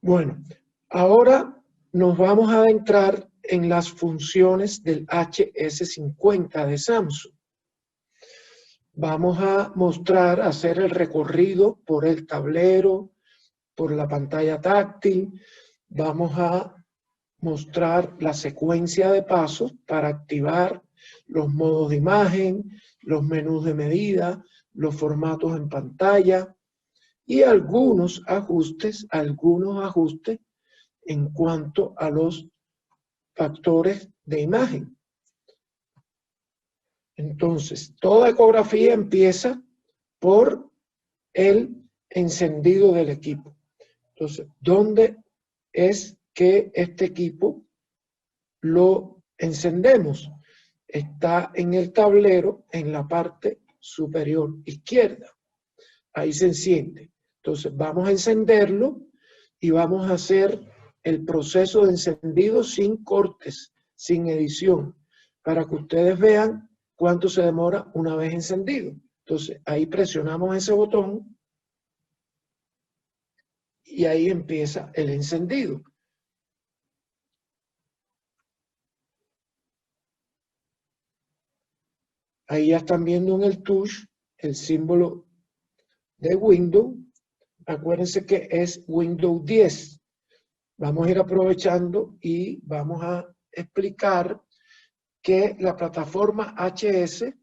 Bueno, ahora nos vamos a adentrar en las funciones del HS50 de Samsung. Vamos a mostrar, hacer el recorrido por el tablero, por la pantalla táctil. Vamos a mostrar la secuencia de pasos para activar los modos de imagen, los menús de medida, los formatos en pantalla y algunos ajustes en cuanto a los factores de imagen. Entonces, toda ecografía empieza por el encendido del equipo. Entonces, ¿dónde es que este equipo lo encendemos? Está en el tablero en la parte superior izquierda. Ahí se enciende. Entonces, vamos a encenderlo y vamos a hacer el proceso de encendido sin cortes, sin edición, para que ustedes vean cuánto se demora una vez encendido. Entonces, ahí presionamos ese botón y ahí empieza el encendido. Ahí ya están viendo en el touch el símbolo de Windows. Acuérdense que es Windows 10. Vamos a ir aprovechando y vamos a explicar que la plataforma HS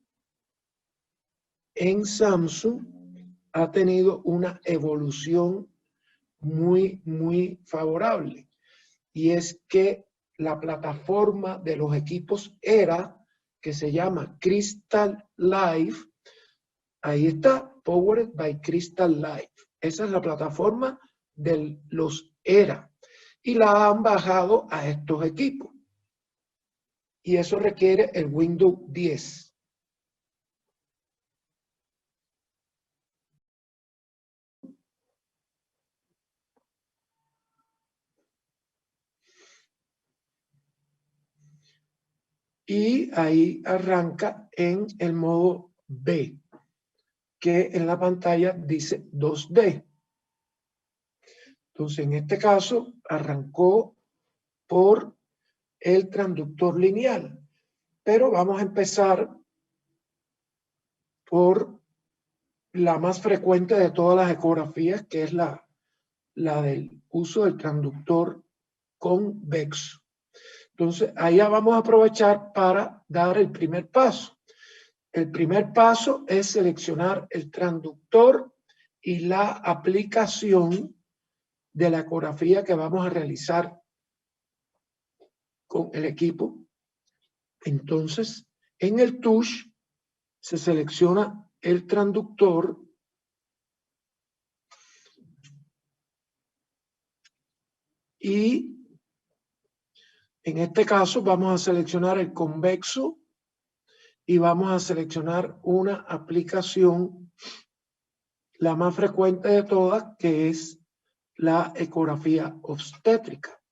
en Samsung ha tenido una evolución muy favorable. Y es que la plataforma de los equipos ERA, que se llama Crystal Live, ahí está, Powered by Crystal Live. Esa es la plataforma de los ERA. Y la han bajado a estos equipos. Y eso requiere el Windows 10. Y ahí arranca en el modo B, que en la pantalla dice 2D. Entonces, en este caso, arrancó por el transductor lineal. Pero vamos a empezar por la más frecuente de todas las ecografías, que es la del uso del transductor convexo. Entonces, ahí vamos a aprovechar para dar el primer paso. El primer paso es seleccionar el transductor y la aplicación de la ecografía que vamos a realizar con el equipo. Entonces, en el touch se selecciona el transductor y en este caso vamos a seleccionar el convexo y vamos a seleccionar una aplicación, la más frecuente de todas, que es la ecografía obstétrica.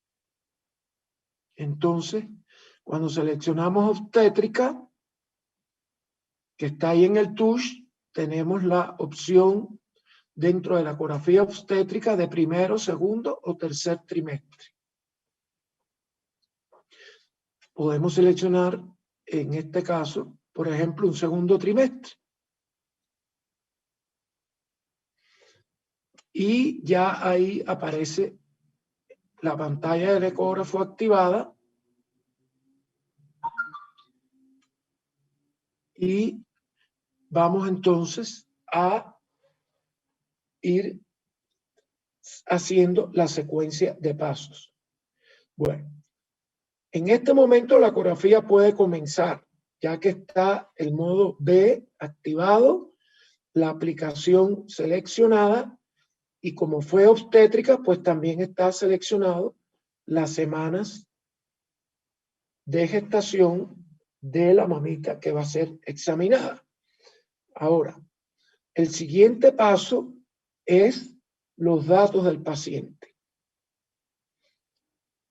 Entonces, cuando seleccionamos obstétrica, que está ahí en el touch, tenemos la opción dentro de la ecografía obstétrica de primero, segundo o tercer trimestre. Podemos seleccionar, en este caso, por ejemplo, un segundo trimestre. Y ya ahí aparece la pantalla del ecógrafo activada y vamos entonces a ir haciendo la secuencia de pasos. Bueno, en este momento la ecografía puede comenzar, ya que está el modo B activado, la aplicación seleccionada y como fue obstétrica, pues también está seleccionado las semanas de gestación de la mamita que va a ser examinada. Ahora, el siguiente paso es los datos del paciente.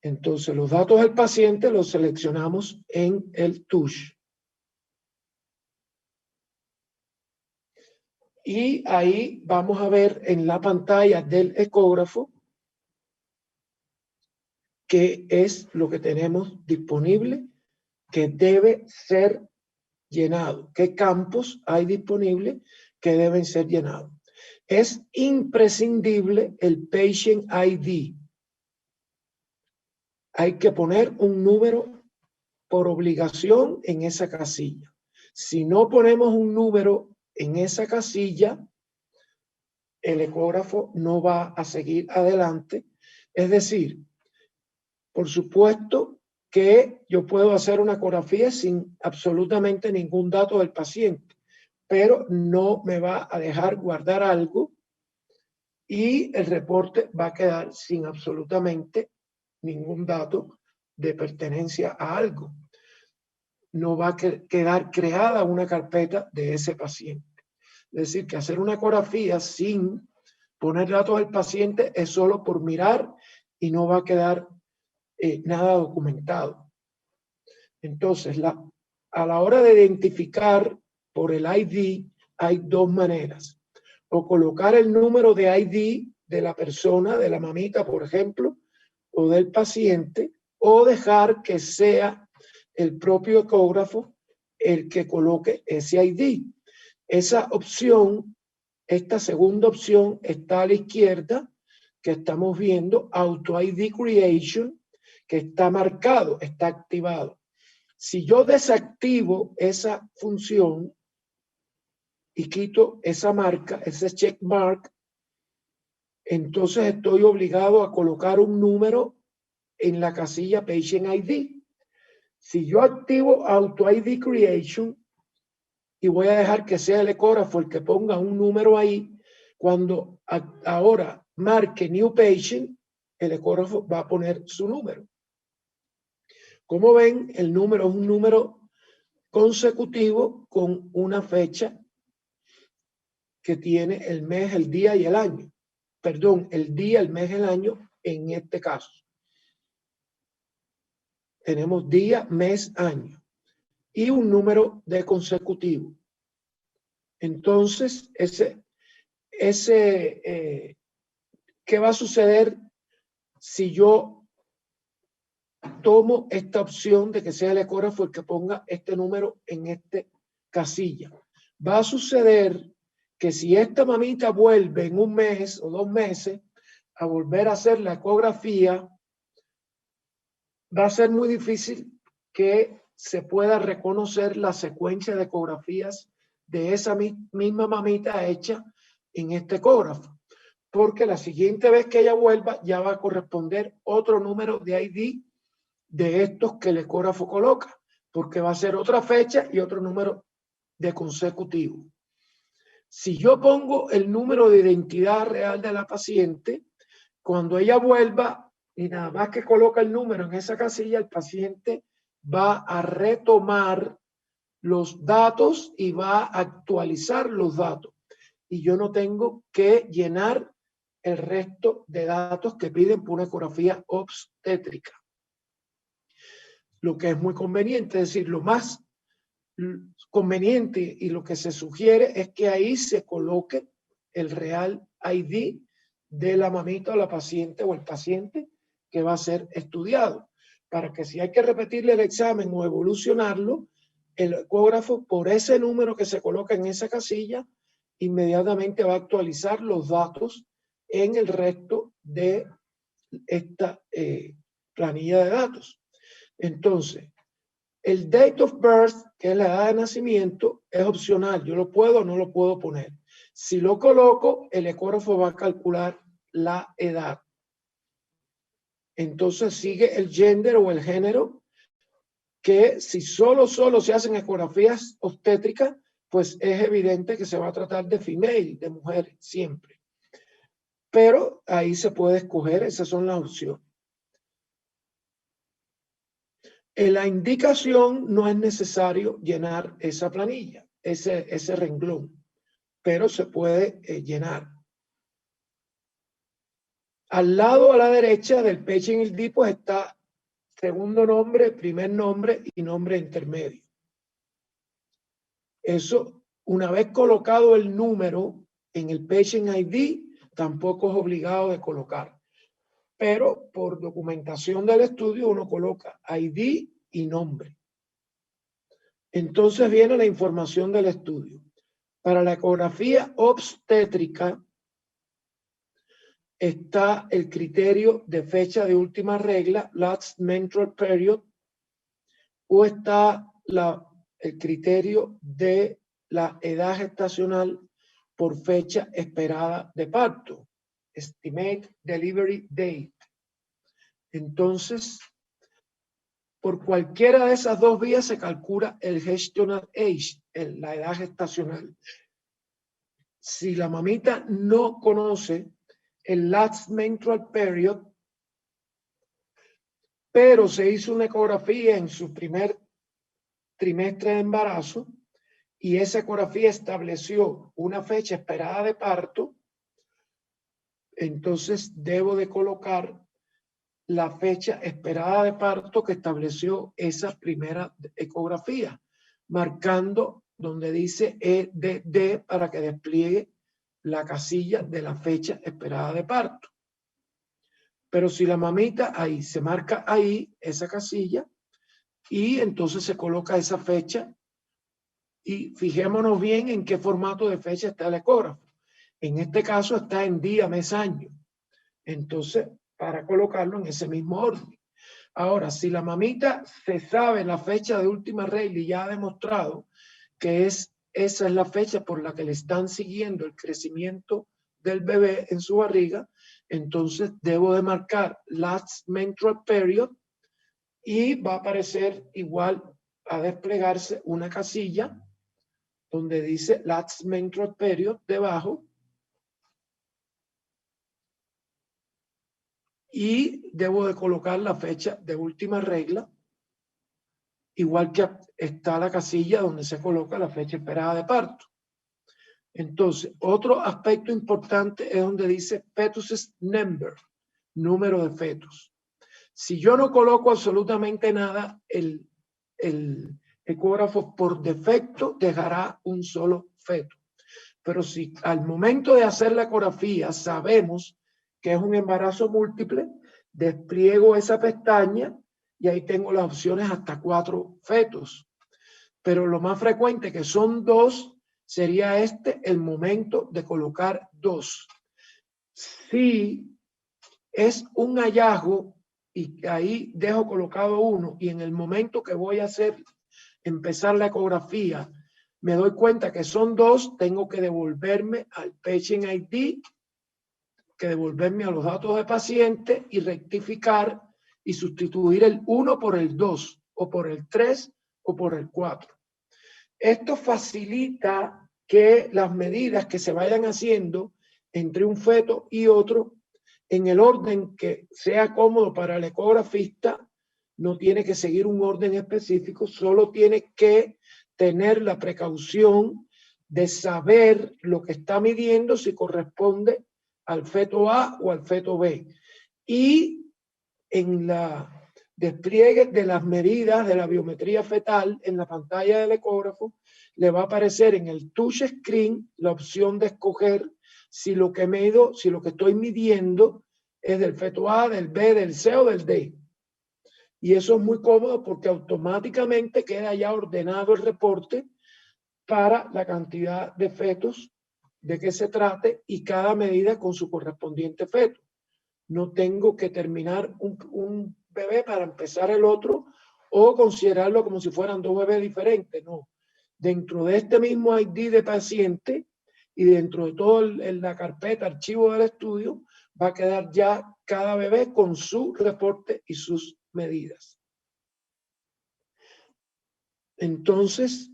Entonces, los datos del paciente los seleccionamos en el touch. Y ahí vamos a ver en la pantalla del ecógrafo qué es lo que tenemos disponible que debe ser llenado, qué campos hay disponibles que deben ser llenados. Es imprescindible el Patient ID. Hay que poner un número por obligación en esa casilla. Si no ponemos un número en esa casilla, el ecógrafo no va a seguir adelante. Es decir, por supuesto que yo puedo hacer una ecografía sin absolutamente ningún dato del paciente, pero no me va a dejar guardar algo y el reporte va a quedar sin absolutamente ningún dato de pertenencia a algo. No va a quedar creada una carpeta de ese paciente. Es decir, que hacer una ecografía sin poner datos del paciente es solo por mirar y no va a quedar nada documentado. Entonces, a la hora de identificar por el ID, hay dos maneras. O colocar el número de ID de la persona, de la mamita, por ejemplo, o del paciente, o dejar que sea el propio ecógrafo el que coloque ese ID. Esa opción, esta segunda opción, está a la izquierda, que estamos viendo, Auto ID Creation, que está marcado, está activado. Si yo desactivo esa función y quito esa marca, ese check mark, entonces estoy obligado a colocar un número en la casilla Patient ID. Si yo activo Auto ID Creation y voy a dejar que sea el ecógrafo el que ponga un número ahí, cuando ahora marque New Patient, el ecógrafo va a poner su número. Como ven, el número es un número consecutivo con una fecha que tiene el mes, el día y el año. Perdón, el día, el mes, el año en este caso. Tenemos día, mes, año y un número de consecutivo. Entonces, ¿qué va a suceder si yo tomo esta opción de que sea el ecógrafo el que ponga este número en esta casilla? Va a suceder que si esta mamita vuelve en un mes o 2 meses a volver a hacer la ecografía, va a ser muy difícil que se pueda reconocer la secuencia de ecografías de esa misma mamita hecha en este ecógrafo, porque la siguiente vez que ella vuelva ya va a corresponder otro número de ID de estos que el ecógrafo coloca, porque va a ser otra fecha y otro número de consecutivo. Si yo pongo el número de identidad real de la paciente, cuando ella vuelva y nada más que coloca el número en esa casilla, el paciente va a retomar los datos y va a actualizar los datos. Y yo no tengo que llenar el resto de datos que piden por una ecografía obstétrica. Lo que es muy conveniente, es decir, lo más conveniente y lo que se sugiere es que ahí se coloque el Real ID de la mamita o la paciente o el paciente que va a ser estudiado, para que si hay que repetirle el examen o evolucionarlo, el ecógrafo por ese número que se coloca en esa casilla inmediatamente va a actualizar los datos en el resto de esta planilla de datos. Entonces, el date of birth, que es la edad de nacimiento, es opcional. Yo lo puedo o no lo puedo poner. Si lo coloco, el ecógrafo va a calcular la edad. Entonces sigue el gender o el género, que si solo se hacen ecografías obstétricas, pues es evidente que se va a tratar de female, de mujer, siempre. Pero ahí se puede escoger, esas son las opciones. En la indicación no es necesario llenar esa planilla, ese renglón, pero se puede llenar. Al lado a la derecha del Patient ID pues está segundo nombre, primer nombre y nombre intermedio. Eso, una vez colocado el número en el Patient ID, tampoco es obligado de colocar. pero por documentación del estudio uno coloca ID y nombre. Entonces viene la información del estudio. Para la ecografía obstétrica está el criterio de fecha de última regla, last menstrual period, o está el criterio de la edad gestacional por fecha esperada de parto, estimate delivery date. Entonces, por cualquiera de esas dos vías se calcula el gestational age, la edad gestacional. Si la mamita no conoce el last menstrual period, pero se hizo una ecografía en su primer trimestre de embarazo y esa ecografía estableció una fecha esperada de parto, entonces debo de colocar la fecha esperada de parto que estableció esa primera ecografía, marcando donde dice EDD para que despliegue la casilla de la fecha esperada de parto. Pero si la mamita ahí se marca ahí esa casilla y entonces se coloca esa fecha y fijémonos bien en qué formato de fecha está el ecógrafo. En este caso está en día, mes, año. Entonces, para colocarlo en ese mismo orden. Ahora, si la mamita se sabe la fecha de última regla y ya ha demostrado que esa es la fecha por la que le están siguiendo el crecimiento del bebé en su barriga, entonces debo de marcar last menstrual period y va a aparecer igual a desplegarse una casilla donde dice last menstrual period debajo y debo de colocar la fecha de última regla, igual que está la casilla donde se coloca la fecha esperada de parto. Entonces, otro aspecto importante es donde dice fetus number, número de fetos. Si yo no coloco absolutamente nada, el ecógrafo por defecto dejará un solo feto. Pero si al momento de hacer la ecografía sabemos que es un embarazo múltiple, despliego esa pestaña y ahí tengo las opciones hasta 4 fetos. Pero lo más frecuente, que son 2, sería el momento de colocar 2. Si es un hallazgo y ahí dejo colocado 1 y en el momento que voy a empezar la ecografía, me doy cuenta que son 2, tengo que devolverme al Patient ID, que devolverme a los datos de paciente y rectificar y sustituir el 1 por el 2 o por el 3 o por el 4. Esto facilita que las medidas que se vayan haciendo entre un feto y otro en el orden que sea cómodo para el ecografista, no tiene que seguir un orden específico, solo tiene que tener la precaución de saber lo que está midiendo, si corresponde al feto A o al feto B. Y en la despliegue de las medidas de la biometría fetal en la pantalla del ecógrafo, le va a aparecer en el touch screen la opción de escoger si lo que mido, si lo que estoy midiendo es del feto A, del B, del C o del D. Y eso es muy cómodo porque automáticamente queda ya ordenado el reporte para la cantidad de fetos de que se trate y cada medida con su correspondiente feto. No tengo que terminar un bebé para empezar el otro o considerarlo como si fueran 2 bebés diferentes. No. Dentro de este mismo ID de paciente y dentro de toda la carpeta, archivo del estudio, va a quedar ya cada bebé con su reporte y sus medidas. Entonces,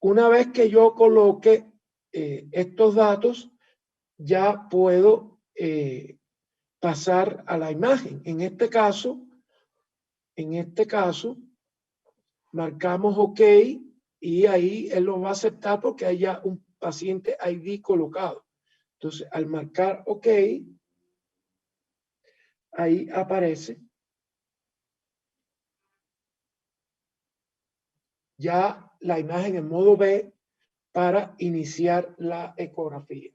una vez que yo coloque estos datos, ya puedo pasar a la imagen. En este caso, marcamos OK y ahí él lo va a aceptar porque haya un paciente ID colocado. Entonces, al marcar OK, ahí aparece ya la imagen en modo B para iniciar la ecografía.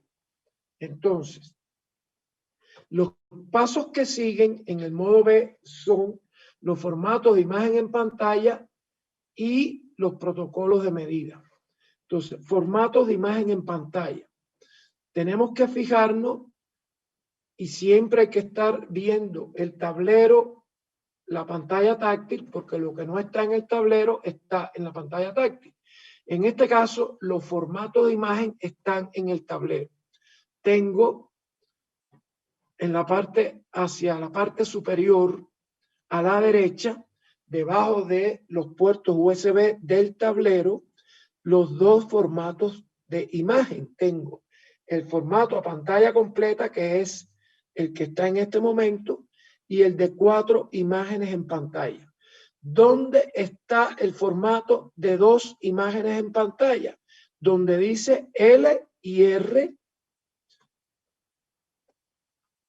Entonces, Los pasos que siguen en el modo B son los formatos de imagen en pantalla y los protocolos de medida. Entonces, formatos de imagen en pantalla. Tenemos que fijarnos y siempre hay que estar viendo el tablero, la pantalla táctil, porque lo que no está en el tablero está en la pantalla táctil. En este caso, los formatos de imagen están en el tablero. Tengo en la parte, hacia la parte superior, a la derecha, debajo de los puertos USB del tablero, los dos formatos de imagen. Tengo el formato a pantalla completa, que es el que está en este momento, y el de 4 imágenes en pantalla. ¿Dónde está el formato de 2 imágenes en pantalla? Donde dice L y R.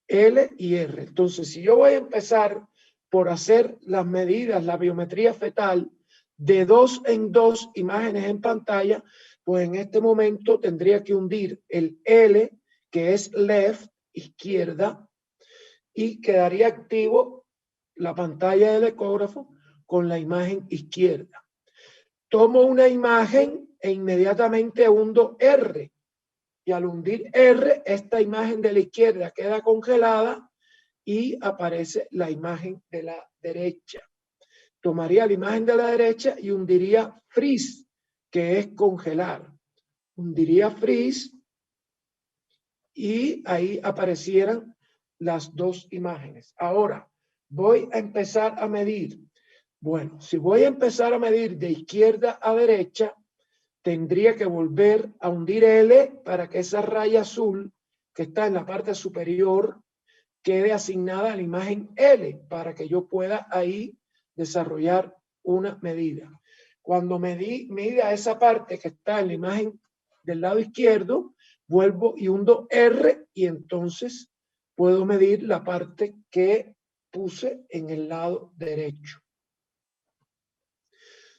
L y R. Entonces, si yo voy a empezar por hacer las medidas, la biometría fetal de 2 en 2 imágenes en pantalla, pues en este momento tendría que hundir el L, que es left, izquierda, y quedaría activo la pantalla del ecógrafo con la imagen izquierda. Tomo una imagen e inmediatamente hundo R. Y al hundir R, esta imagen de la izquierda queda congelada y aparece la imagen de la derecha. Tomaría la imagen de la derecha y hundiría freeze, que es congelar. Hundiría freeze y ahí aparecieran las dos imágenes. Ahora, voy a empezar a medir. Bueno, si voy a empezar a medir de izquierda a derecha, tendría que volver a hundir L para que esa raya azul que está en la parte superior quede asignada a la imagen L para que yo pueda ahí desarrollar una medida. Cuando mida esa parte que está en la imagen del lado izquierdo, vuelvo y hundo R y entonces puedo medir la parte que puse en el lado derecho.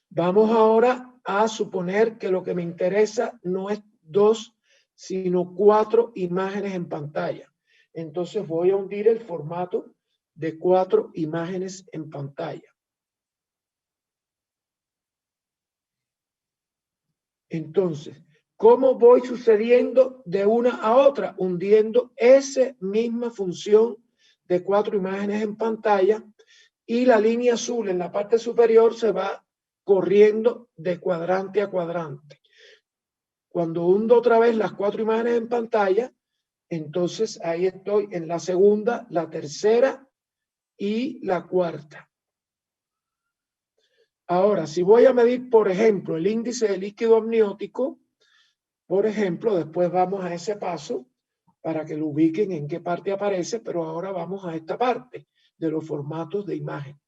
Vamos ahora a suponer que lo que me interesa no es 2, sino 4 imágenes en pantalla. Entonces voy a hundir el formato de 4 imágenes en pantalla. Entonces, ¿cómo voy sucediendo de una a otra? Hundiendo esa misma función de 4 imágenes en pantalla y la línea azul en la parte superior se va corriendo de cuadrante a cuadrante. Cuando hundo otra vez las 4 imágenes en pantalla, entonces ahí estoy en la segunda, la tercera y la cuarta. Ahora, si voy a medir, por ejemplo, el índice de líquido amniótico, por ejemplo, después vamos a ese paso para que lo ubiquen en qué parte aparece, pero ahora vamos a esta parte de los formatos de imagen.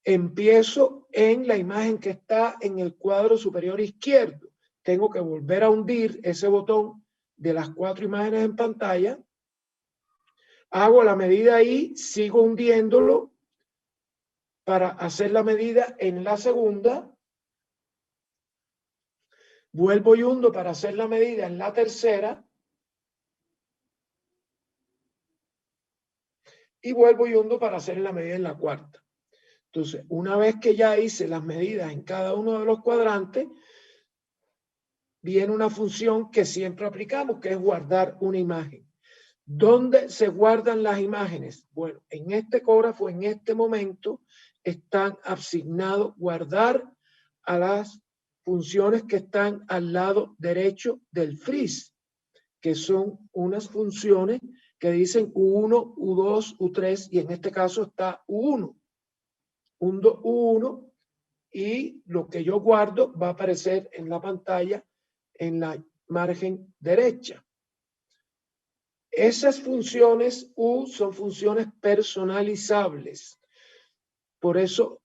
Empiezo en la imagen que está en el cuadro superior izquierdo. Tengo que volver a hundir ese botón de las 4 imágenes en pantalla. Hago la medida ahí, sigo hundiéndolo para hacer la medida en la segunda. Vuelvo y hundo para hacer la medida en la tercera. Y vuelvo y hundo para hacer la medida en la cuarta. Entonces, una vez que ya hice las medidas en cada uno de los cuadrantes, viene una función que siempre aplicamos, que es guardar una imagen. ¿Dónde se guardan las imágenes? Bueno, en este ecógrafo, en este momento, están asignados guardar a las funciones que están al lado derecho del freeze, que son unas funciones que dicen U1, U2, U3, y en este caso está U1. Hundo U1 y lo que yo guardo va a aparecer en la pantalla en la margen derecha. Esas funciones U son funciones personalizables. Por eso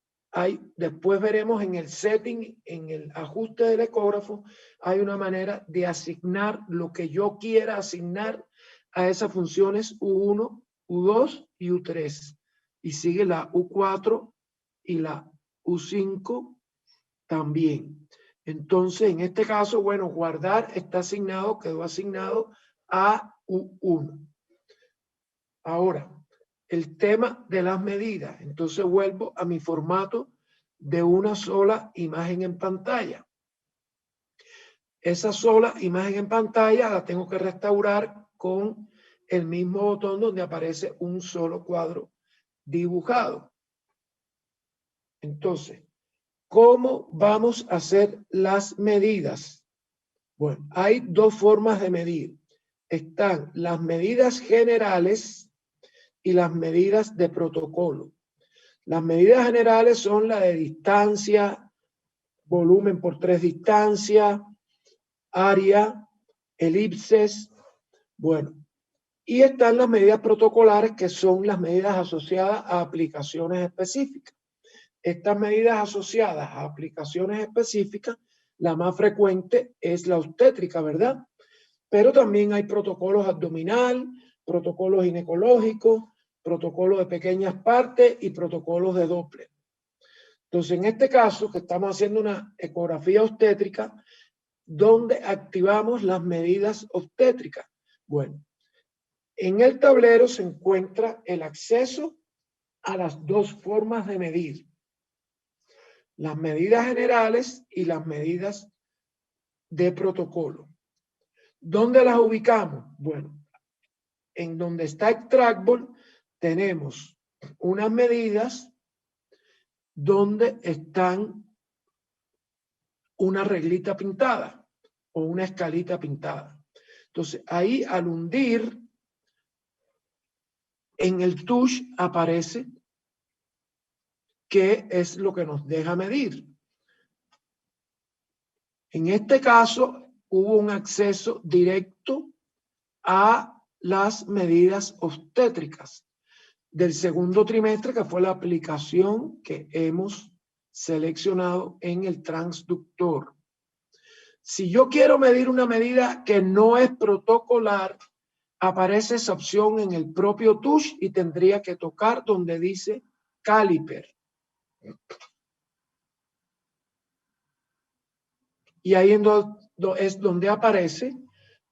después veremos en el setting, en el ajuste del ecógrafo, hay una manera de asignar lo que yo quiera asignar a esas funciones U1, U2 y U3. Y sigue la U4 y la U5 también. Entonces, en este caso, bueno, guardar está asignado, quedó asignado a U1. Ahora, el tema de las medidas. Entonces vuelvo a mi formato de una sola imagen en pantalla. Esa sola imagen en pantalla la tengo que restaurar con el mismo botón donde aparece un solo cuadro dibujado. Entonces, ¿cómo vamos a hacer las medidas? Bueno, hay dos formas de medir. Están las medidas generales y las medidas de protocolo. Las medidas generales son la de distancia, volumen por 3 distancias, área, elipses. Bueno, y están las medidas protocolares, que son las medidas asociadas a aplicaciones específicas. Estas medidas asociadas a aplicaciones específicas, la más frecuente es la obstétrica, ¿verdad? Pero también hay protocolos abdominal, protocolos ginecológicos, protocolos de pequeñas partes y protocolos de Doppler. Entonces, en este caso, que estamos haciendo una ecografía obstétrica, ¿dónde activamos las medidas obstétricas? Bueno, en el tablero se encuentra el acceso a las dos formas de medir: las medidas generales y las medidas de protocolo. ¿Dónde las ubicamos? Bueno, en donde está el trackball tenemos unas medidas donde están una reglita pintada o una escalita pintada. Entonces, ahí al hundir en el touch aparece qué es lo que nos deja medir. En este caso, hubo un acceso directo a las medidas obstétricas del segundo trimestre, que fue la aplicación que hemos seleccionado en el transductor. Si yo quiero medir una medida que no es protocolar, aparece esa opción en el propio touch y tendría que tocar donde dice caliper. Y ahí es donde aparece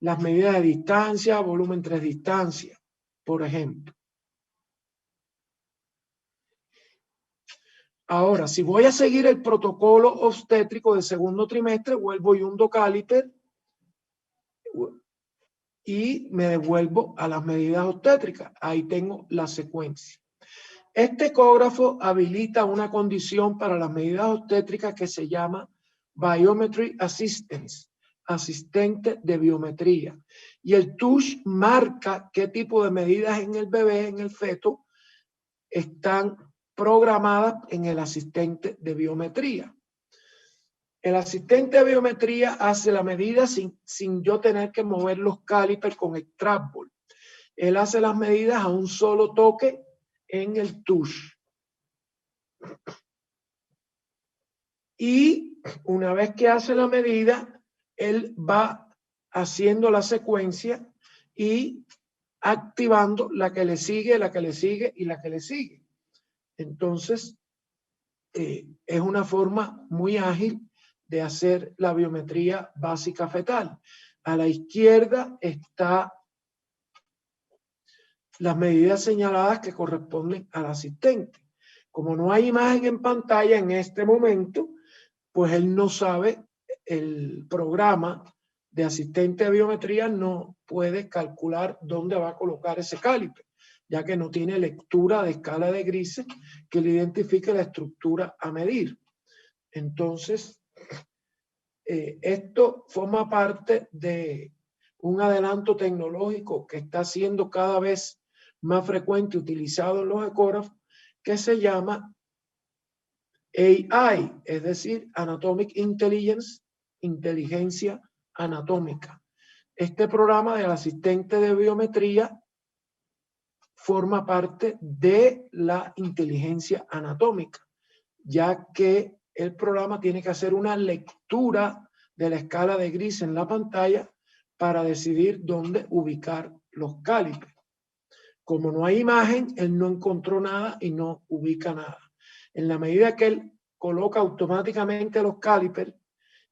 las medidas de distancia, volumen 3 distancias, por ejemplo. Ahora, si voy a seguir el protocolo obstétrico del segundo trimestre, vuelvo y hundo caliper y me devuelvo a las medidas obstétricas. Ahí tengo la secuencia. Este ecógrafo habilita una condición para las medidas obstétricas que se llama Biometry Assistance, asistente de biometría. Y el touch marca qué tipo de medidas en el bebé, en el feto, están programadas en el asistente de biometría. El asistente de biometría hace la medida sin yo tener que mover los calipers con el trackball. Él hace las medidas a un solo toque en el touch. Y una vez que hace la medida, él va haciendo la secuencia y activando la que le sigue, la que le sigue y la que le sigue. Entonces, es una forma muy ágil de hacer la biometría básica fetal. A la izquierda está las medidas señaladas que corresponden al asistente. Como no hay imagen en pantalla en este momento, pues él no sabe, el programa de asistente de biometría no puede calcular dónde va a colocar ese caliper, ya que no tiene lectura de escala de grises que le identifique la estructura a medir. Entonces, esto forma parte de un adelanto tecnológico que está siendo cada vez más frecuente utilizado en los ecógrafos, que se llama AI, es decir, Anatomic Intelligence, inteligencia anatómica. Este programa del asistente de biometría forma parte de la inteligencia anatómica, ya que el programa tiene que hacer una lectura de la escala de gris en la pantalla para decidir dónde ubicar los calipers. Como no hay imagen, él no encontró nada y no ubica nada. En la medida que él coloca automáticamente los calipers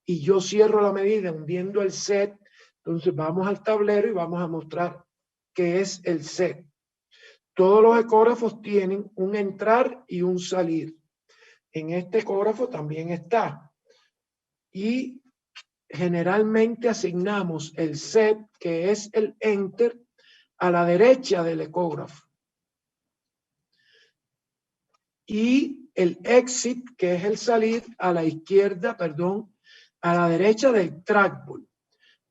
y yo cierro la medida hundiendo el set, entonces vamos al tablero y vamos a mostrar qué es el set. Todos los ecógrafos tienen un entrar y un salir. En este ecógrafo también está. Y generalmente asignamos el set, que es el enter, a la derecha del ecógrafo. Y el exit, que es el salir, a la izquierda, perdón, a la derecha del trackball.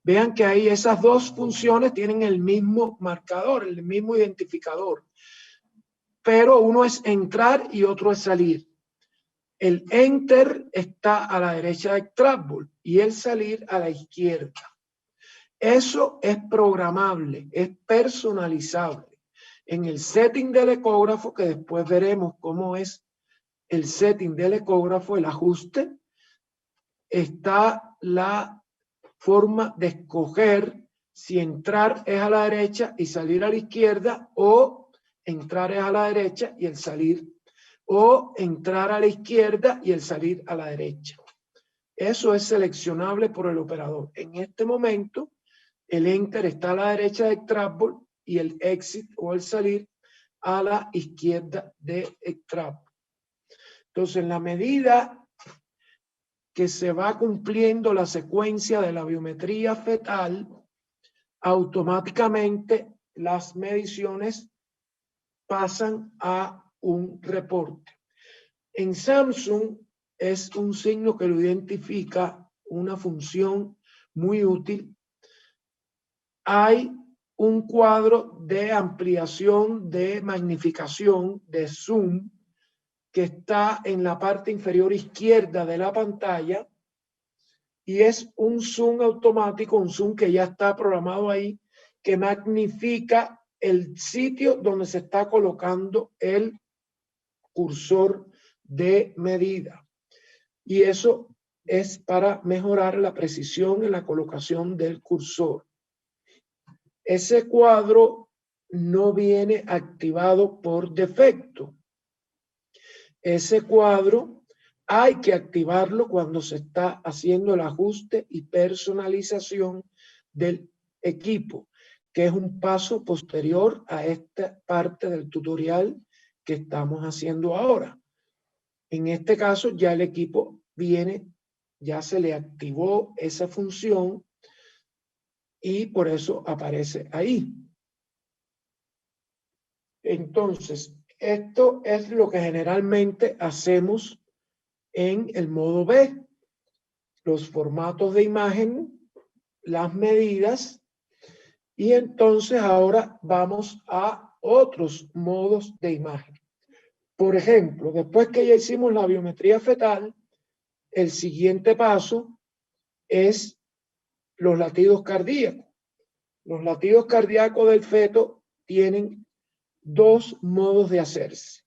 Vean que ahí esas dos funciones tienen el mismo marcador, el mismo identificador. Pero uno es entrar y otro es salir. El enter está a la derecha del trackball y el salir a la izquierda. Eso es programable, es personalizable. En el setting del ecógrafo, que después veremos cómo es el setting del ecógrafo, el ajuste, está la forma de escoger si entrar es a la derecha y salir a la izquierda, o entrar es a la derecha y el salir, o entrar a la izquierda y el salir a la derecha. Eso es seleccionable por el operador. En este momento, el enter está a la derecha del trackball y el exit o el salir a la izquierda del trackball. Entonces, en la medida que se va cumpliendo la secuencia de la biometría fetal, automáticamente las mediciones pasan a un reporte. En Samsung es un signo que lo identifica, una función muy útil. Hay un cuadro de ampliación, de magnificación, de zoom, que está en la parte inferior izquierda de la pantalla, y es un zoom automático, un zoom que ya está programado ahí, que magnifica el sitio donde se está colocando el cursor de medida. Y eso es para mejorar la precisión en la colocación del cursor. Ese cuadro no viene activado por defecto. Ese cuadro hay que activarlo cuando se está haciendo el ajuste y personalización del equipo, que es un paso posterior a esta parte del tutorial que estamos haciendo ahora. En este caso ya el equipo viene, ya se le activó esa función y por eso aparece ahí. Entonces, esto es lo que generalmente hacemos en el modo B. Los formatos de imagen, las medidas, y entonces ahora vamos a otros modos de imagen. Por ejemplo, después que ya hicimos la biometría fetal, el siguiente paso es los latidos cardíacos. Los latidos cardíacos del feto tienen dos modos de hacerse,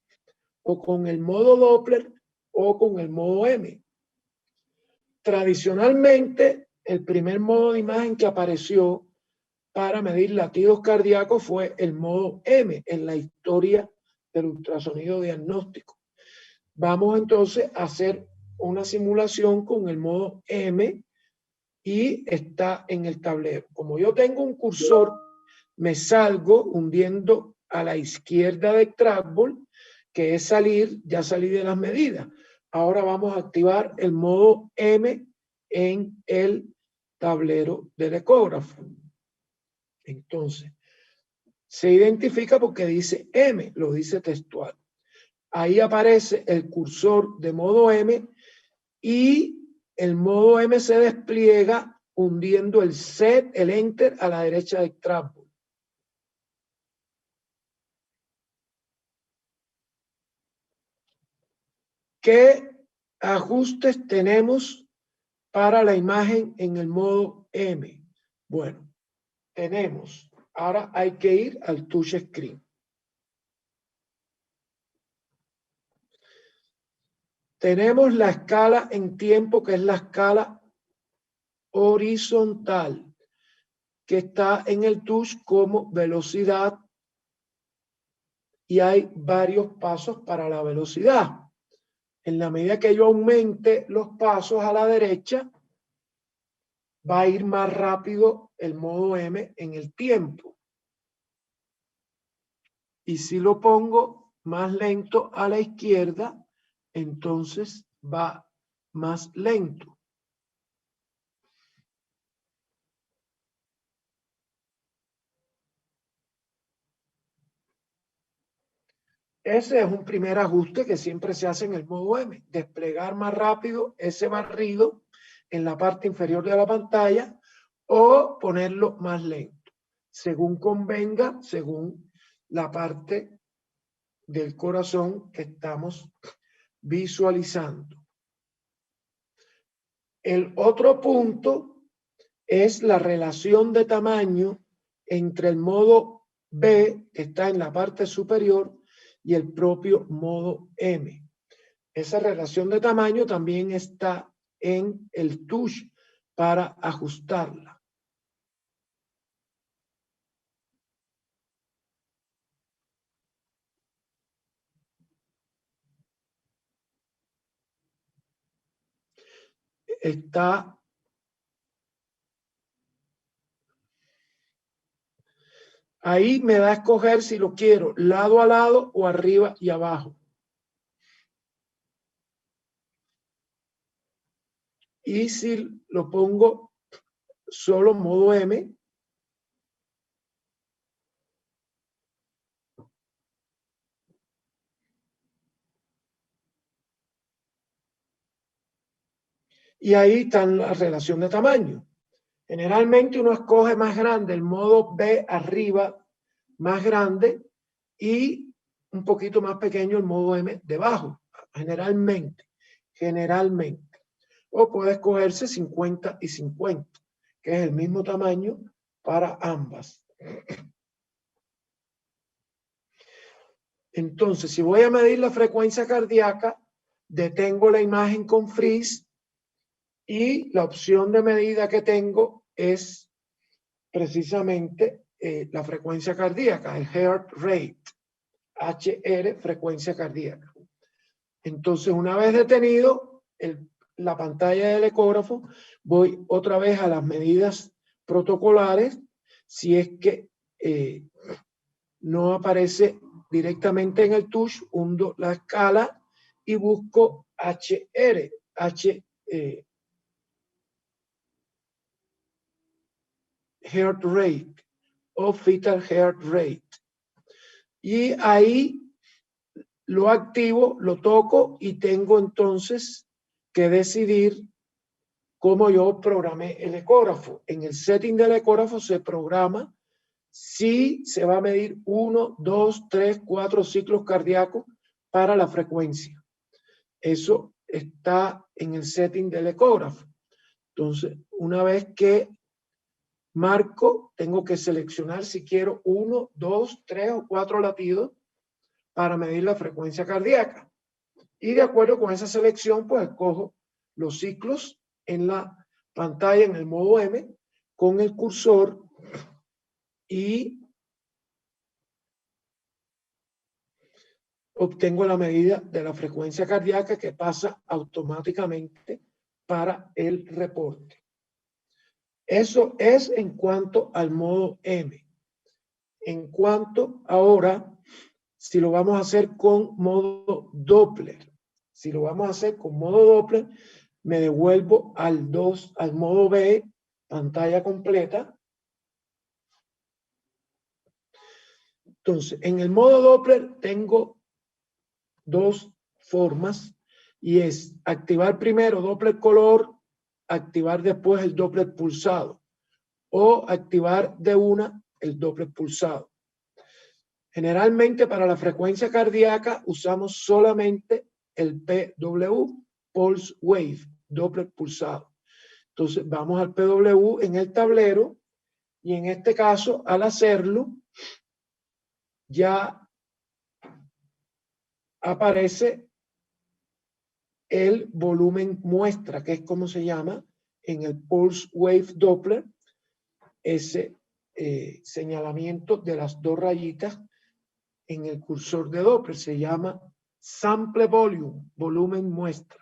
o con el modo Doppler o con el modo M. Tradicionalmente, el primer modo de imagen que apareció para medir latidos cardíacos fue el modo M en la historia del ultrasonido diagnóstico. Vamos entonces a hacer una simulación con el modo M y está en el tablero. Como yo tengo un cursor, me salgo hundiendo a la izquierda del trackball, que es salir, ya salí de las medidas. Ahora vamos a activar el modo M en el tablero del ecógrafo. Entonces, se identifica porque dice M, lo dice textual. Ahí aparece el cursor de modo M y el modo M se despliega hundiendo el set, el enter a la derecha del trackball. ¿Qué ajustes tenemos para la imagen en el modo M? Bueno, tenemos, ahora hay que ir al touch screen. Tenemos la escala en tiempo, que es la escala horizontal, que está en el touch como velocidad, y hay varios pasos para la velocidad. En la medida que yo aumente los pasos a la derecha, va a ir más rápido el modo M en el tiempo. Y si lo pongo más lento a la izquierda, entonces va más lento. Ese es un primer ajuste que siempre se hace en el modo M. Desplegar más rápido ese barrido en la parte inferior de la pantalla o ponerlo más lento, según convenga, según la parte del corazón que estamos visualizando. El otro punto es la relación de tamaño entre el modo B, que está en la parte superior, y el propio modo M. Esa relación de tamaño también está en el touch para ajustarla. Está ahí, me da a escoger si lo quiero lado a lado o arriba y abajo. Y si lo pongo solo modo M, y ahí está la relación de tamaño. Generalmente uno escoge más grande el modo B arriba, más grande, y un poquito más pequeño el modo M debajo, generalmente. O puede escogerse 50 y 50, que es el mismo tamaño para ambas. Entonces, si voy a medir la frecuencia cardíaca, detengo la imagen con freeze y la opción de medida que tengo es precisamente la frecuencia cardíaca, el heart rate, HR, frecuencia cardíaca. Entonces, una vez detenido la pantalla del ecógrafo, voy otra vez a las medidas protocolares, si es que no aparece directamente en el touch, hundo la escala y busco HR, heart rate o fetal heart rate. Y ahí lo activo, lo toco y tengo entonces que decidir cómo yo programé el ecógrafo. En el setting del ecógrafo se programa si se va a medir 1, 2, 3, 4 ciclos cardíacos para la frecuencia. Eso está en el setting del ecógrafo. Entonces, una vez que marco, tengo que seleccionar si quiero 1, 2, 3 o 4 latidos para medir la frecuencia cardíaca. Y de acuerdo con esa selección, pues escojo los ciclos en la pantalla en el modo M con el cursor y obtengo la medida de la frecuencia cardíaca que pasa automáticamente para el reporte. Eso es en cuanto al modo M. En cuanto ahora, si lo vamos a hacer con modo Doppler. Si lo vamos a hacer con modo Doppler, me devuelvo al modo B, pantalla completa. Entonces, en el modo Doppler tengo dos formas y es activar primero Doppler color, activar después el Doppler pulsado o activar de una el Doppler pulsado. Generalmente para la frecuencia cardíaca usamos solamente el PW, Pulse Wave, Doppler pulsado. Entonces vamos al PW en el tablero y en este caso al hacerlo ya aparece el volumen muestra, que es como se llama en el Pulse Wave Doppler, ese señalamiento de las dos rayitas en el cursor de Doppler, se llama Sample Volume, volumen muestra.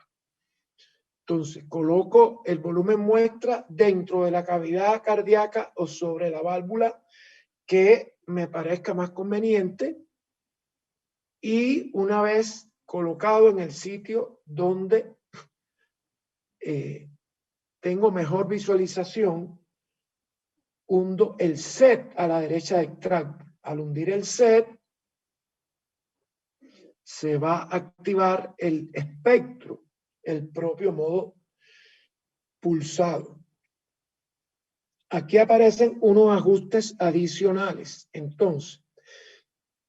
Entonces, coloco el volumen muestra dentro de la cavidad cardíaca o sobre la válvula que me parezca más conveniente y una vez colocado en el sitio donde tengo mejor visualización, hundo el set a la derecha de extract. Al hundir el set, se va a activar el espectro, el propio modo pulsado. Aquí aparecen unos ajustes adicionales. Entonces,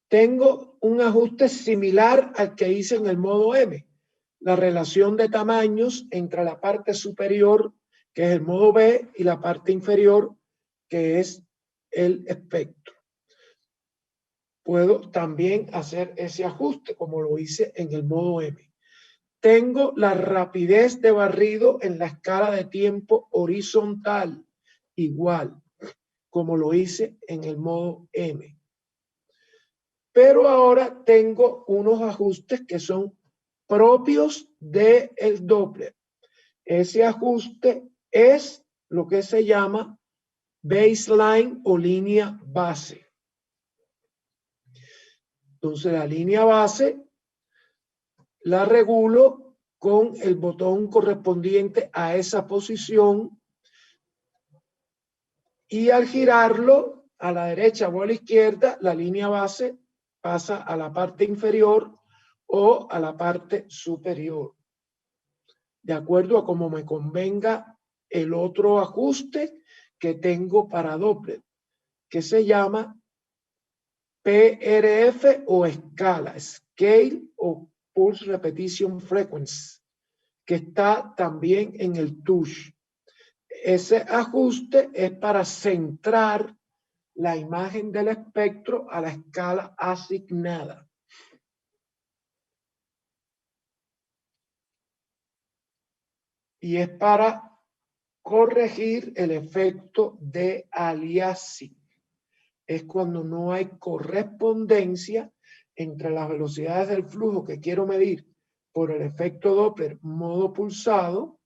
tengo un ajuste similar al que hice en el modo M. La relación de tamaños entre la parte superior, que es el modo B, y la parte inferior, que es el espectro. Puedo también hacer ese ajuste como lo hice en el modo M. Tengo la rapidez de barrido en la escala de tiempo horizontal, igual como lo hice en el modo M. Pero ahora tengo unos ajustes que son propios del Doppler. Ese ajuste es lo que se llama baseline o línea base. Entonces la línea base la regulo con el botón correspondiente a esa posición y al girarlo a la derecha o a la izquierda, la línea base pasa a la parte inferior o a la parte superior, de acuerdo a cómo me convenga el otro ajuste que tengo para Doppler, que se llama PRF o escala, Scale o Pulse Repetition Frequency, que está también en el touch. Ese ajuste es para centrar la imagen del espectro a la escala asignada. Y es para corregir el efecto de aliasing. Es cuando no hay correspondencia entre las velocidades del flujo que quiero medir por el efecto Doppler modo pulsado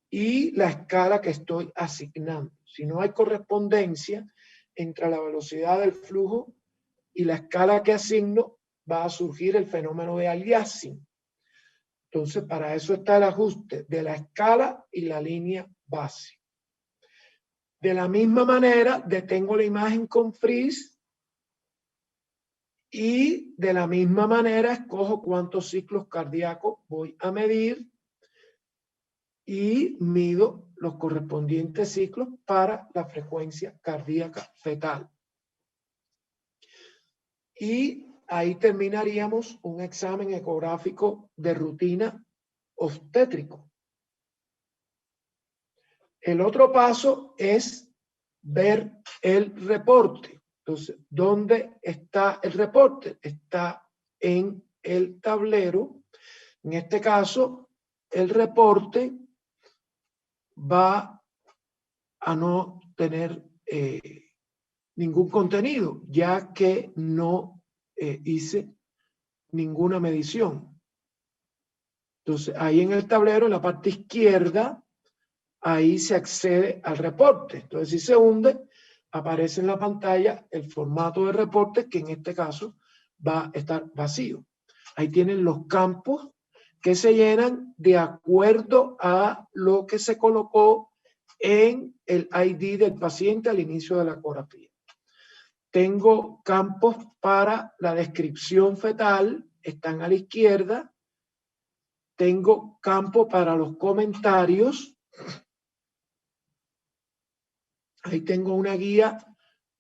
y la escala que estoy asignando. Si no hay correspondencia entre la velocidad del flujo y la escala que asigno, va a surgir el fenómeno de aliasing. Entonces, para eso está el ajuste de la escala y la línea base. De la misma manera, detengo la imagen con freeze y de la misma manera escojo cuántos ciclos cardíacos voy a medir y mido los correspondientes ciclos para la frecuencia cardíaca fetal. Y ahí terminaríamos un examen ecográfico de rutina obstétrico. El otro paso es ver el reporte. Entonces, ¿dónde está el reporte? Está en el tablero. En este caso, el reporte va a no tener ningún contenido, ya que no hice ninguna medición. Entonces, ahí en el tablero, en la parte izquierda, ahí se accede al reporte. Entonces, si se hunde, aparece en la pantalla el formato de reporte, que en este caso va a estar vacío. Ahí tienen los campos que se llenan de acuerdo a lo que se colocó en el ID del paciente al inicio de la ecografía. Tengo campos para la descripción fetal, están a la izquierda. Tengo campo para los comentarios. Ahí tengo una guía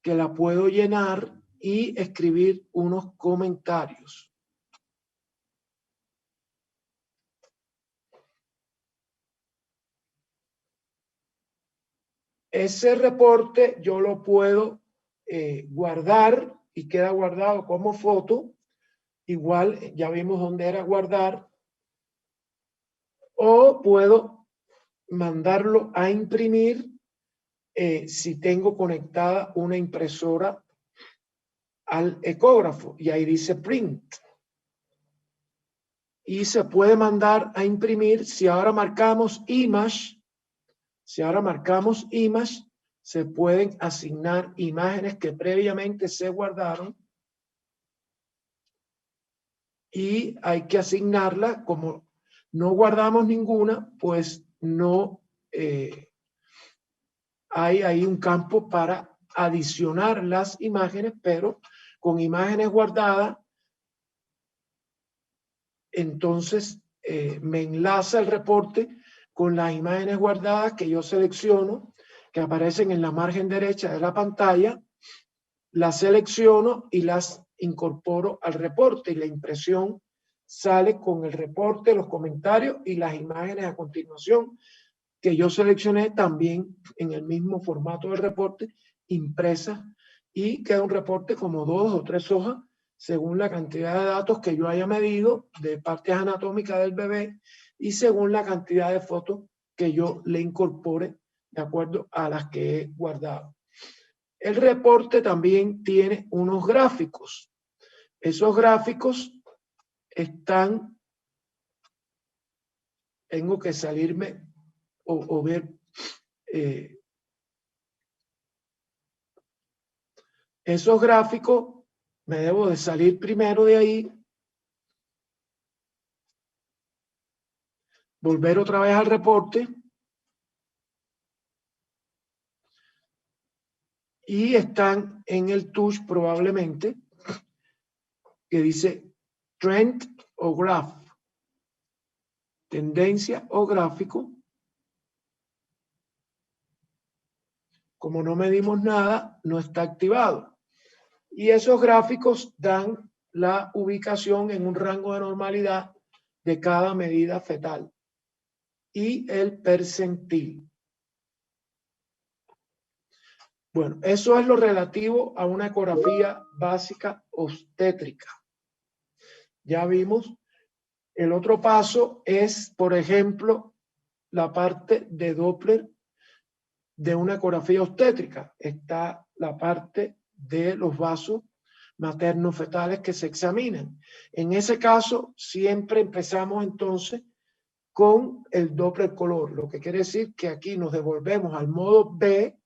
que la puedo llenar y escribir unos comentarios. Ese reporte yo lo puedo guardar y queda guardado como foto. Igual ya vimos dónde era guardar. O puedo mandarlo a imprimir si tengo conectada una impresora al ecógrafo. Y ahí dice print. Y se puede mandar a imprimir. Si ahora marcamos image, se pueden asignar imágenes que previamente se guardaron y hay que asignarla. Como no guardamos ninguna, pues no hay ahí un campo para adicionar las imágenes, pero con imágenes guardadas, entonces me enlaza el reporte con las imágenes guardadas que yo selecciono, que aparecen en la margen derecha de la pantalla, las selecciono y las incorporo al reporte, y la impresión sale con el reporte, los comentarios y las imágenes a continuación que yo seleccioné también en el mismo formato del reporte, impresas, y queda un reporte como 2 o 3 hojas según la cantidad de datos que yo haya medido de partes anatómicas del bebé y según la cantidad de fotos que yo le incorpore de acuerdo a las que he guardado. El reporte también tiene unos gráficos. Esos gráficos están, tengo que salirme o ver, esos gráficos, me debo de salir primero de ahí, volver otra vez al reporte y están en el touch probablemente que dice trend o graph, tendencia o gráfico. Como no medimos nada, no está activado. Y esos gráficos dan la ubicación en un rango de normalidad de cada medida fetal y el percentil. Bueno, eso es lo relativo a una ecografía básica obstétrica. Ya vimos. El otro paso es, por ejemplo, la parte de Doppler de una ecografía obstétrica. Está la parte de los vasos materno-fetales que se examinan. En ese caso, siempre empezamos entonces con el Doppler color, lo que quiere decir que aquí nos devolvemos al modo B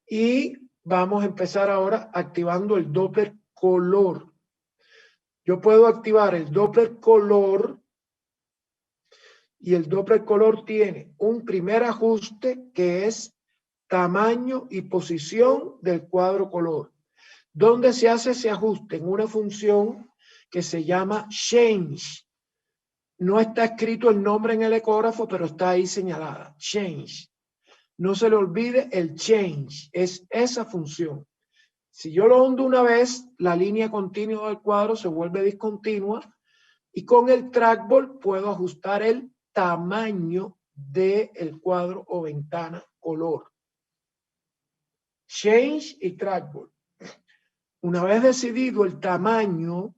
y vamos a empezar ahora activando el Doppler color. Yo puedo activar el Doppler color y el Doppler color tiene un primer ajuste que es tamaño y posición del cuadro color, donde se hace ese ajuste en una función que se llama change. No está escrito el nombre en el ecógrafo, pero está ahí señalada, change. No se le olvide el change, es esa función. Si yo lo hundo una vez, la línea continua del cuadro se vuelve discontinua y con el trackball puedo ajustar el tamaño del cuadro o ventana color. Change y trackball. Una vez decidido el tamaño,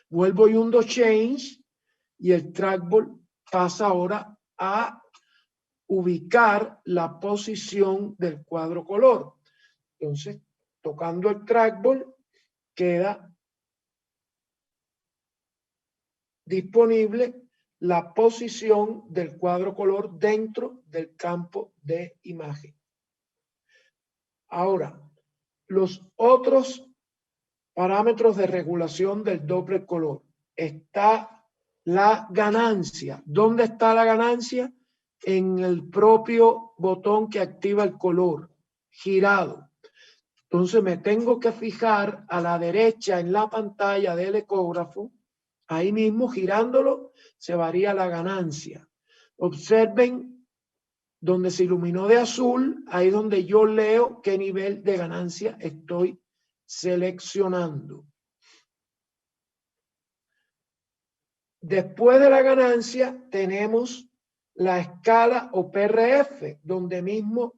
vuelvo y hundo change y el trackball pasa ahora a ubicar la posición del cuadro color. Entonces, tocando el trackball, queda disponible la posición del cuadro color dentro del campo de imagen. Ahora, los otros parámetros de regulación del Doppler color. Está la ganancia. ¿Dónde está la ganancia? En el propio botón que activa el color, girado. Entonces me tengo que fijar a la derecha en la pantalla del ecógrafo. Ahí mismo, girándolo, se varía la ganancia. Observen donde se iluminó de azul, ahí donde yo leo qué nivel de ganancia estoy seleccionando. Después de la ganancia tenemos la escala o PRF, donde mismo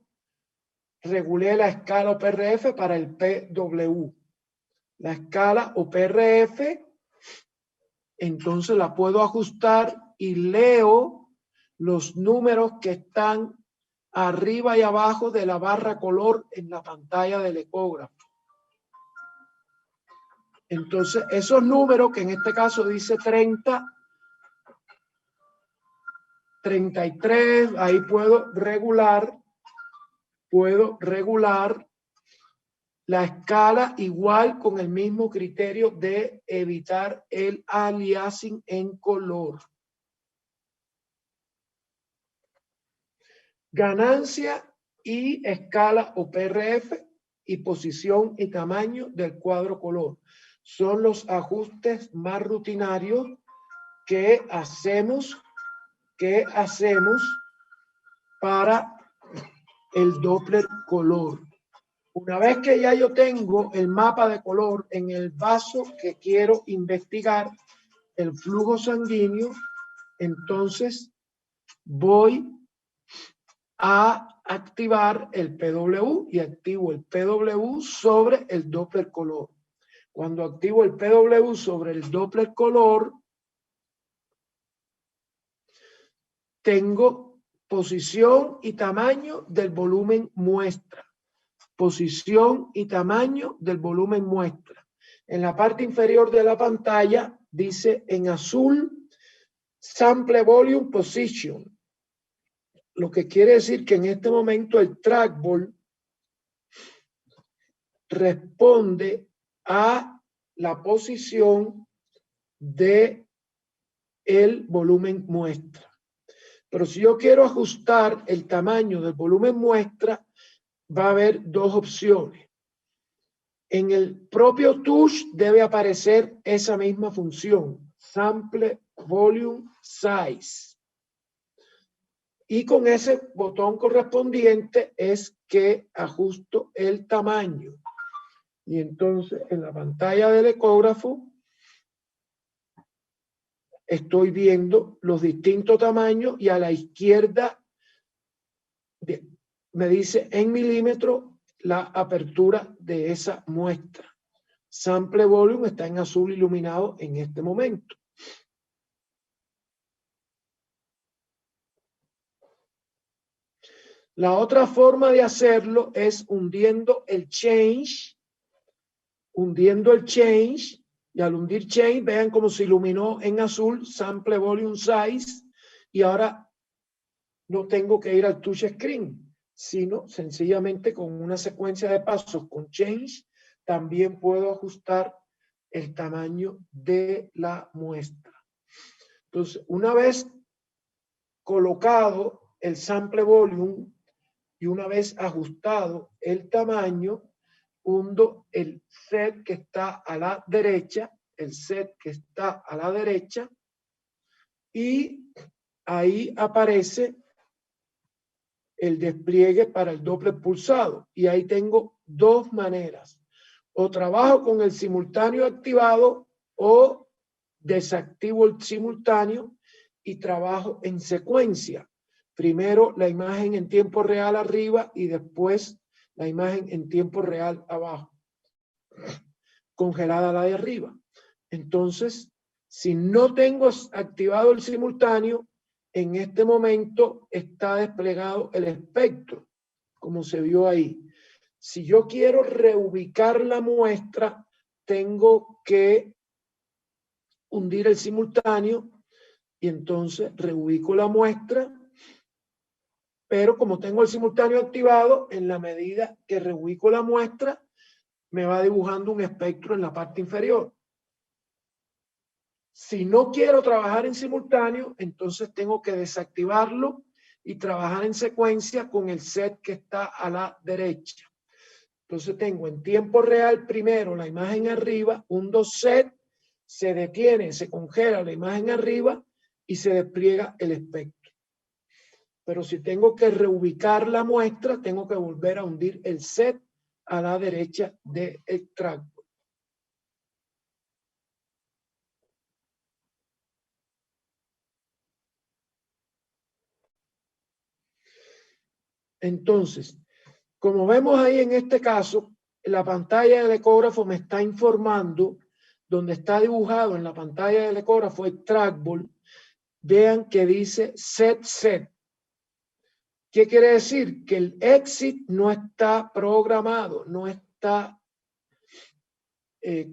regulé la escala o PRF para el PW. La escala o PRF, entonces la puedo ajustar y leo los números que están arriba y abajo de la barra color en la pantalla del ecógrafo. Entonces, esos números, que en este caso dice 30, 33, ahí puedo regular la escala igual con el mismo criterio de evitar el aliasing en color. Ganancia y escala o PRF y posición y tamaño del cuadro color. Son los ajustes más rutinarios que hacemos para el Doppler color. Una vez que ya yo tengo el mapa de color en el vaso que quiero investigar, el flujo sanguíneo, entonces voy a activar el PW y activo el PW sobre el Doppler color. Cuando activo el PW sobre el Doppler color, tengo posición y tamaño del volumen muestra. Posición y tamaño del volumen muestra. En la parte inferior de la pantalla dice en azul Sample Volume Position. Lo que quiere decir que en este momento el trackball responde a la posición de el volumen muestra. Pero si yo quiero ajustar el tamaño del volumen muestra, va a haber dos opciones. En el propio touch debe aparecer esa misma función, Sample Volume Size. Y con ese botón correspondiente es que ajusto el tamaño. Y entonces en la pantalla del ecógrafo estoy viendo los distintos tamaños y a la izquierda me dice en milímetros la apertura de esa muestra. Sample Volume está en azul iluminado en este momento. La otra forma de hacerlo es hundiendo el change, y al hundir change, vean cómo se iluminó en azul, Sample Volume Size, y ahora no tengo que ir al touch screen, sino sencillamente con una secuencia de pasos con change, también puedo ajustar el tamaño de la muestra. Entonces, una vez colocado el sample volume y una vez ajustado el tamaño, hundo el set que está a la derecha, y ahí aparece el despliegue para el Doppler pulsado. Y ahí tengo dos maneras. O trabajo con el simultáneo activado o desactivo el simultáneo y trabajo en secuencia. Primero la imagen en tiempo real arriba y después la imagen en tiempo real abajo. Congelada la de arriba. Entonces, si no tengo activado el simultáneo, en este momento está desplegado el espectro, como se vio ahí. Si yo quiero reubicar la muestra, tengo que hundir el simultáneo y entonces reubico la muestra, pero como tengo el simultáneo activado, en la medida que reubico la muestra, me va dibujando un espectro en la parte inferior. Si no quiero trabajar en simultáneo, entonces tengo que desactivarlo y trabajar en secuencia con el set que está a la derecha. Entonces tengo en tiempo real primero la imagen arriba, hundo set, se detiene, se congela la imagen arriba y se despliega el espectro. Pero si tengo que reubicar la muestra, tengo que volver a hundir el set a la derecha del trackball. Entonces, como vemos ahí en este caso, la pantalla del ecógrafo me está informando, donde está dibujado en la pantalla del ecógrafo el trackball, vean que dice set. ¿Qué quiere decir? Que el exit no está programado, no está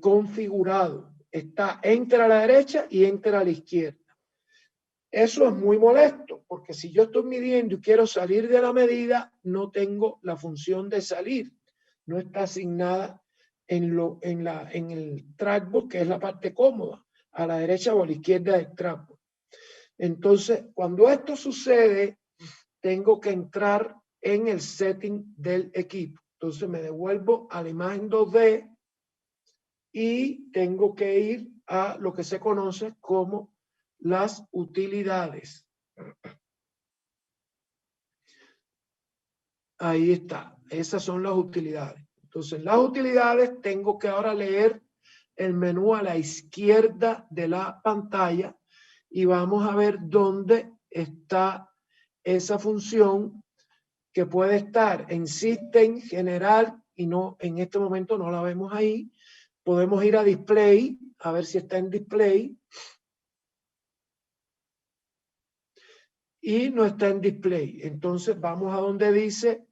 configurado. Está enter a la derecha y enter a la izquierda. Eso es muy molesto, porque si yo estoy midiendo y quiero salir de la medida, no tengo la función de salir. no está asignada en el trackball, que es la parte cómoda, a la derecha o a la izquierda del trackball. Entonces, cuando esto sucede, tengo que entrar en el setting del equipo. Entonces me devuelvo a la imagen 2D y tengo que ir a lo que se conoce como las utilidades. Ahí está, esas son las utilidades. Entonces, las utilidades tengo que ahora leer el menú a la izquierda de la pantalla y vamos a ver dónde está esa función que puede estar en System, General, y no, en este momento no la vemos ahí. Podemos ir a Display, a ver si está en Display. Y no está en Display. Entonces vamos a donde dice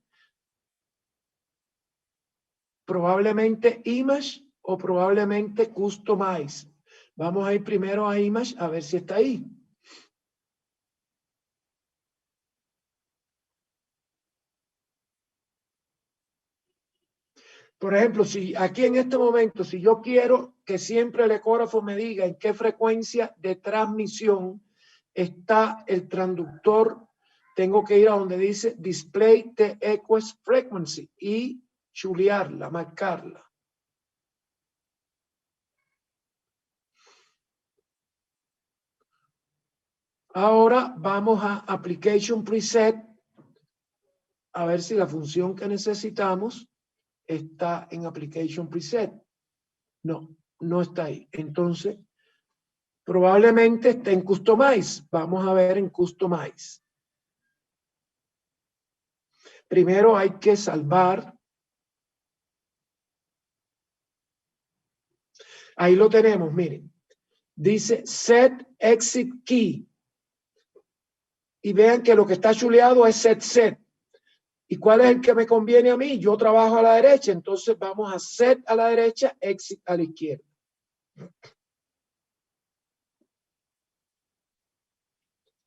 probablemente Image o probablemente Customize. Vamos a ir primero a Image a ver si está ahí. Por ejemplo, si aquí en este momento, si yo quiero que siempre el ecógrafo me diga en qué frecuencia de transmisión está el transductor, tengo que ir a donde dice Display the Equus Frequency y chulearla, marcarla. Ahora vamos a Application Preset, a ver si la función que necesitamos está en Application Preset. No, no está ahí. Entonces, probablemente esté en Customize. Vamos a ver en Customize. Primero hay que salvar. Ahí lo tenemos, miren. Dice Set Exit Key. Y vean que lo que está chuleado es Set. ¿Y cuál es el que me conviene a mí? Yo trabajo a la derecha, entonces vamos a Set a la derecha, Exit a la izquierda.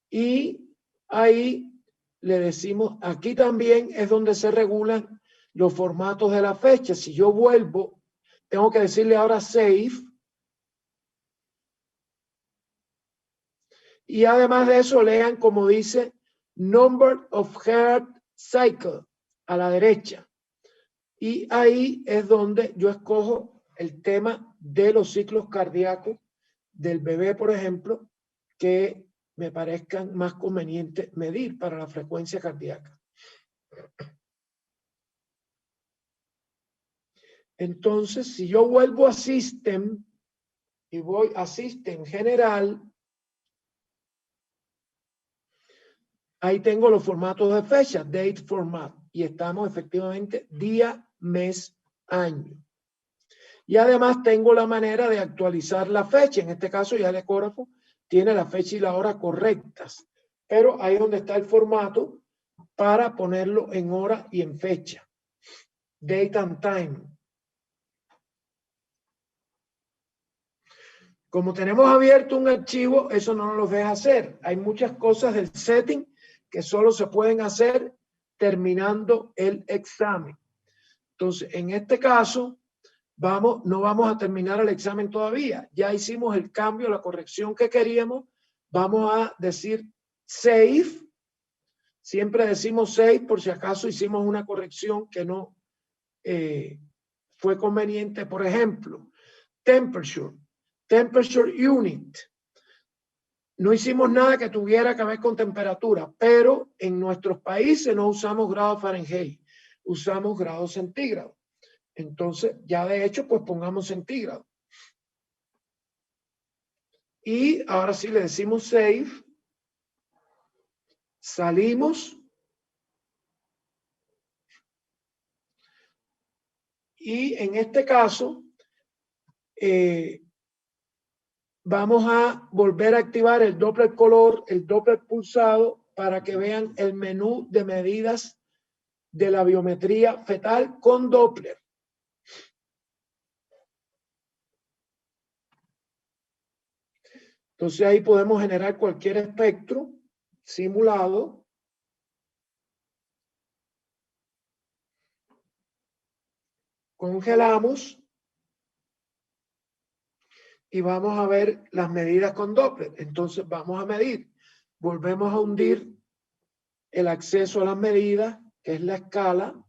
Y ahí le decimos, aquí también es donde se regulan los formatos de la fecha. Si yo vuelvo, tengo que decirle ahora Save. Y además de eso, lean como dice Number of Heart Cycle a la derecha. Y ahí es donde yo escojo el tema de los ciclos cardíacos del bebé, por ejemplo, que me parezcan más convenientes medir para la frecuencia cardíaca. Entonces, si yo vuelvo a System y voy a System General, ahí tengo los formatos de fecha, Date Format, y estamos efectivamente día, mes, año. Y además tengo la manera de actualizar la fecha. En este caso ya el ecógrafo tiene la fecha y la hora correctas. Pero ahí es donde está el formato para ponerlo en hora y en fecha. Date and time. Como tenemos abierto un archivo, eso no nos lo deja hacer. Hay muchas cosas del setting que solo se pueden hacer terminando el examen. Entonces, en este caso, no vamos a terminar el examen todavía. Ya hicimos el cambio, la corrección que queríamos. Vamos a decir save. Siempre decimos save por si acaso hicimos una corrección que no fue conveniente. Por ejemplo, temperature unit. No hicimos nada que tuviera que ver con temperatura, pero en nuestros países no usamos grados Fahrenheit, usamos grados centígrados. Entonces, ya de hecho, pues pongamos centígrados. Y ahora sí le decimos save. Salimos. Y en este caso, vamos a volver a activar el Doppler color, el Doppler pulsado, para que vean el menú de medidas de la biometría fetal con Doppler. Entonces ahí podemos generar cualquier espectro simulado. Congelamos y vamos a ver las medidas con Doppler. Entonces vamos a medir. Volvemos a hundir el acceso a las medidas, que es la escala.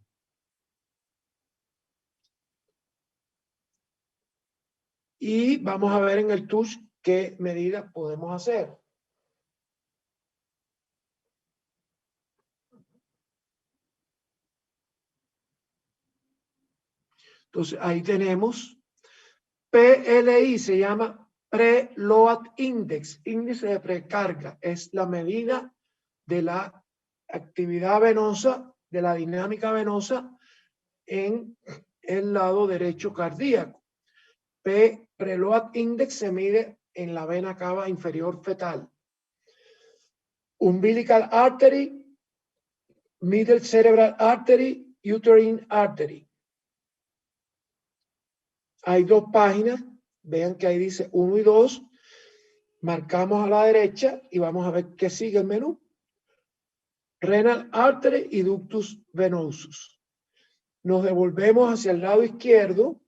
Y vamos a ver en el touch qué medidas podemos hacer. Entonces ahí tenemos PLI, se llama Preload Index, índice de precarga. Es la medida de la actividad venosa, de la dinámica venosa en el lado derecho cardíaco. Preload Index se mide en la vena cava inferior fetal. Umbilical Artery, Middle Cerebral Artery, Uterine Artery. Hay dos páginas, vean que ahí dice 1 y 2, marcamos a la derecha y vamos a ver qué sigue el menú. Renal Artery y Ductus Venosus. Nos devolvemos hacia el lado izquierdo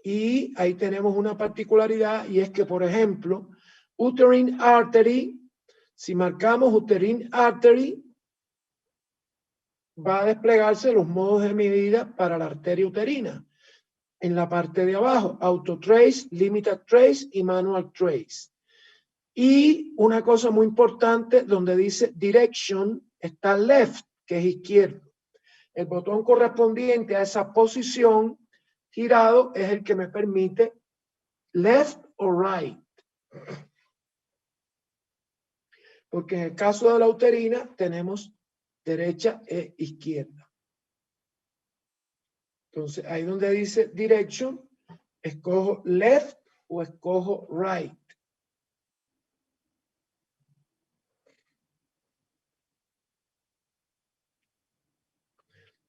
y ahí tenemos una particularidad, y es que, por ejemplo, Uterine Artery, si marcamos Uterine Artery, va a desplegarse los modos de medida para la arteria uterina. En la parte de abajo, Auto Trace, Limited Trace y Manual Trace. Y una cosa muy importante, donde dice Direction, está Left, que es izquierdo. El botón correspondiente a esa posición girado es el que me permite Left o Right. Porque en el caso de la uterina tenemos derecha e izquierda. Entonces, ahí donde dice Direction, escojo Left o escojo Right.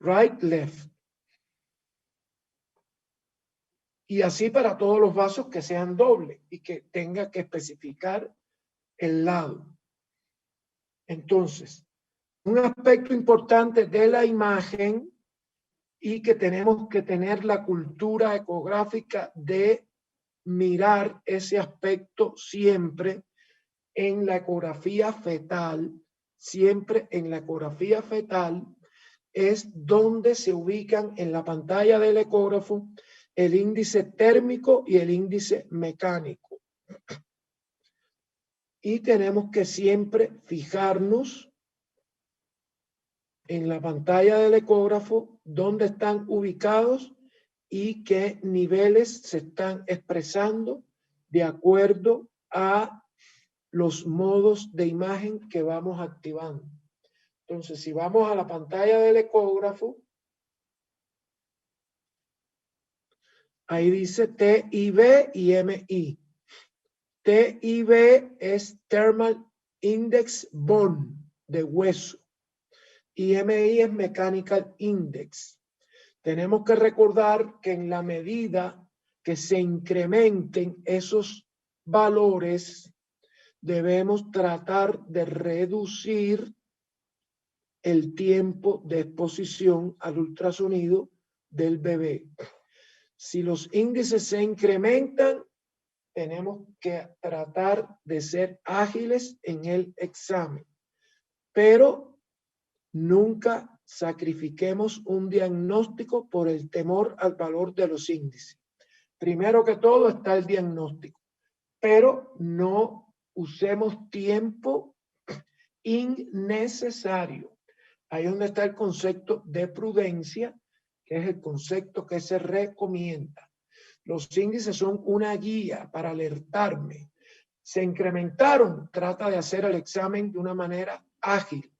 Right, left. Y así para todos los vasos que sean dobles y que tenga que especificar el lado. Entonces, un aspecto importante de la imagen, y que tenemos que tener la cultura ecográfica de mirar ese aspecto siempre en la ecografía fetal, siempre en la ecografía fetal, es donde se ubican en la pantalla del ecógrafo el índice térmico y el índice mecánico. Y tenemos que siempre fijarnos en la pantalla del ecógrafo dónde están ubicados y qué niveles se están expresando de acuerdo a los modos de imagen que vamos activando. Entonces, si vamos a la pantalla del ecógrafo, ahí dice TIV y MI. TIV es Thermal Index Bone, de hueso, y MI es Mechanical Index. Tenemos que recordar que en la medida que se incrementen esos valores, debemos tratar de reducir el tiempo de exposición al ultrasonido del bebé. Si los índices se incrementan, tenemos que tratar de ser ágiles en el examen, pero nunca sacrifiquemos un diagnóstico por el temor al valor de los índices. Primero que todo está el diagnóstico, pero no usemos tiempo innecesario. Ahí es donde está el concepto de prudencia, que es el concepto que se recomienda. Los índices son una guía para alertarme. Se incrementaron, trata de hacer el examen de una manera ágil,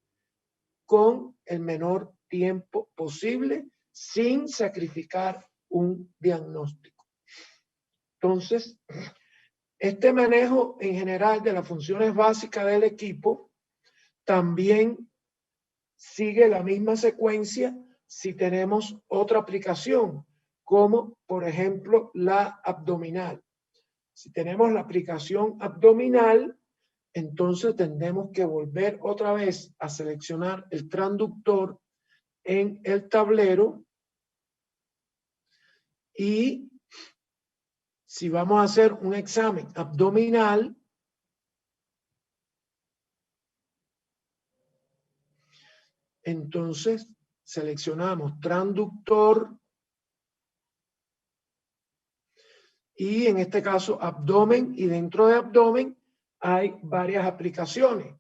con el menor tiempo posible, sin sacrificar un diagnóstico. Entonces, este manejo en general de las funciones básicas del equipo también sigue la misma secuencia si tenemos otra aplicación, como por ejemplo la abdominal. Si tenemos la aplicación abdominal, entonces tendremos que volver otra vez a seleccionar el transductor en el tablero Y si vamos a hacer un examen abdominal, entonces seleccionamos transductor y en este caso abdomen, y dentro de abdomen hay varias aplicaciones.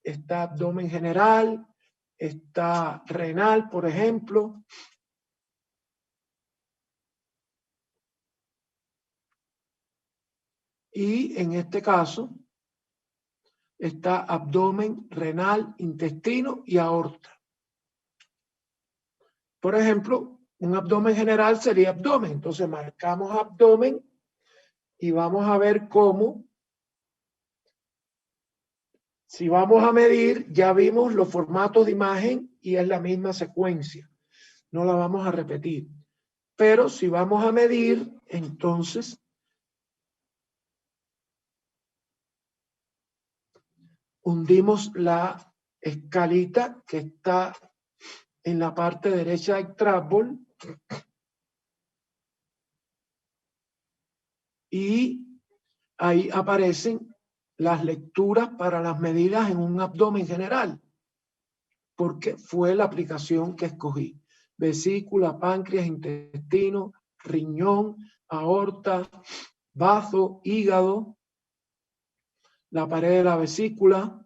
Está abdomen general, está renal, por ejemplo. Y en este caso está abdomen, renal, intestino y aorta. Por ejemplo, un abdomen general sería abdomen. Entonces marcamos abdomen y vamos a ver cómo, si vamos a medir, ya vimos los formatos de imagen y es la misma secuencia. No la vamos a repetir. Pero si vamos a medir, entonces hundimos la escalita que está en la parte derecha del trackball y ahí aparecen las lecturas para las medidas en un abdomen general, porque fue la aplicación que escogí. Vesícula, páncreas, intestino, riñón, aorta, bazo, hígado, la pared de la vesícula,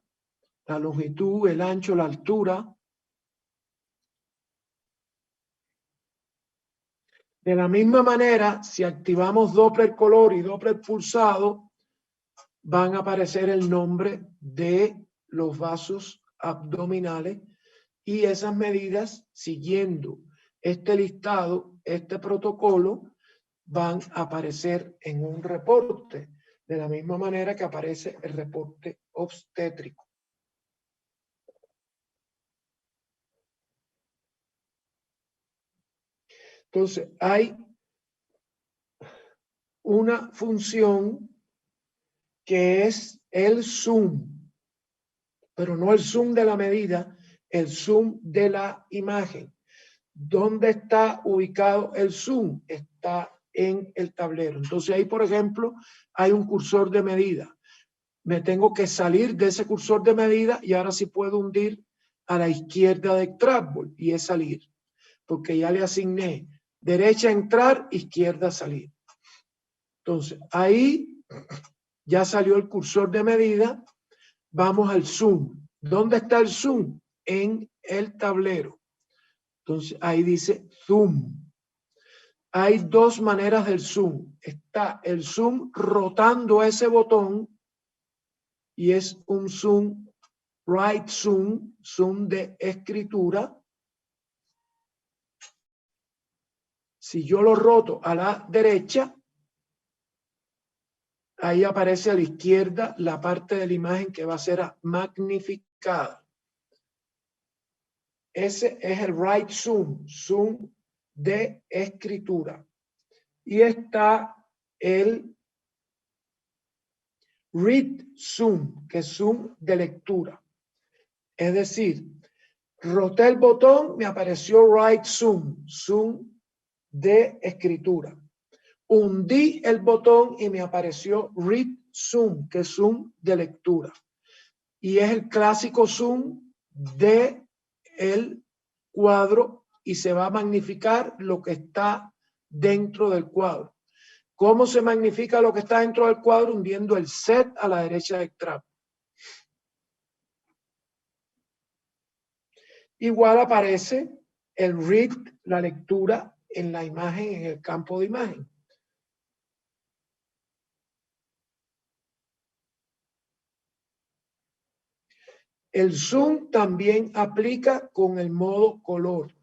la longitud, el ancho, la altura. De la misma manera, si activamos Doppler color y Doppler pulsado, van a aparecer el nombre de los vasos abdominales y esas medidas, siguiendo este listado, este protocolo, van a aparecer en un reporte, de la misma manera que aparece el reporte obstétrico. Entonces, hay una función que es el zoom, pero no el zoom de la medida, el zoom de la imagen. ¿Dónde está ubicado el zoom? Está en el tablero. Entonces ahí, por ejemplo, hay un cursor de medida. Me tengo que salir de ese cursor de medida y ahora sí puedo hundir a la izquierda del trackball y es salir, porque ya le asigné derecha entrar, izquierda salir. Entonces ahí ya salió el cursor de medida. Vamos al zoom. ¿Dónde está el zoom? En el tablero. Entonces ahí dice zoom. Hay dos maneras del zoom. Está el zoom rotando ese botón y es un zoom, right zoom, zoom de escritura. Si yo lo roto a la derecha, ahí aparece a la izquierda la parte de la imagen que va a ser magnificada. Ese es el right zoom, zoom de escritura. Y está el read zoom, que es zoom de lectura. Es decir, roté el botón, me apareció right zoom, zoom de escritura. Hundí el botón y me apareció read zoom, que es zoom de lectura. Y es el clásico zoom de el cuadro y se va a magnificar lo que está dentro del cuadro. ¿Cómo se magnifica lo que está dentro del cuadro? Hundiendo el set a la derecha del trapo. Igual aparece el read, la lectura en la imagen, en el campo de imagen. El zoom también aplica con el modo color.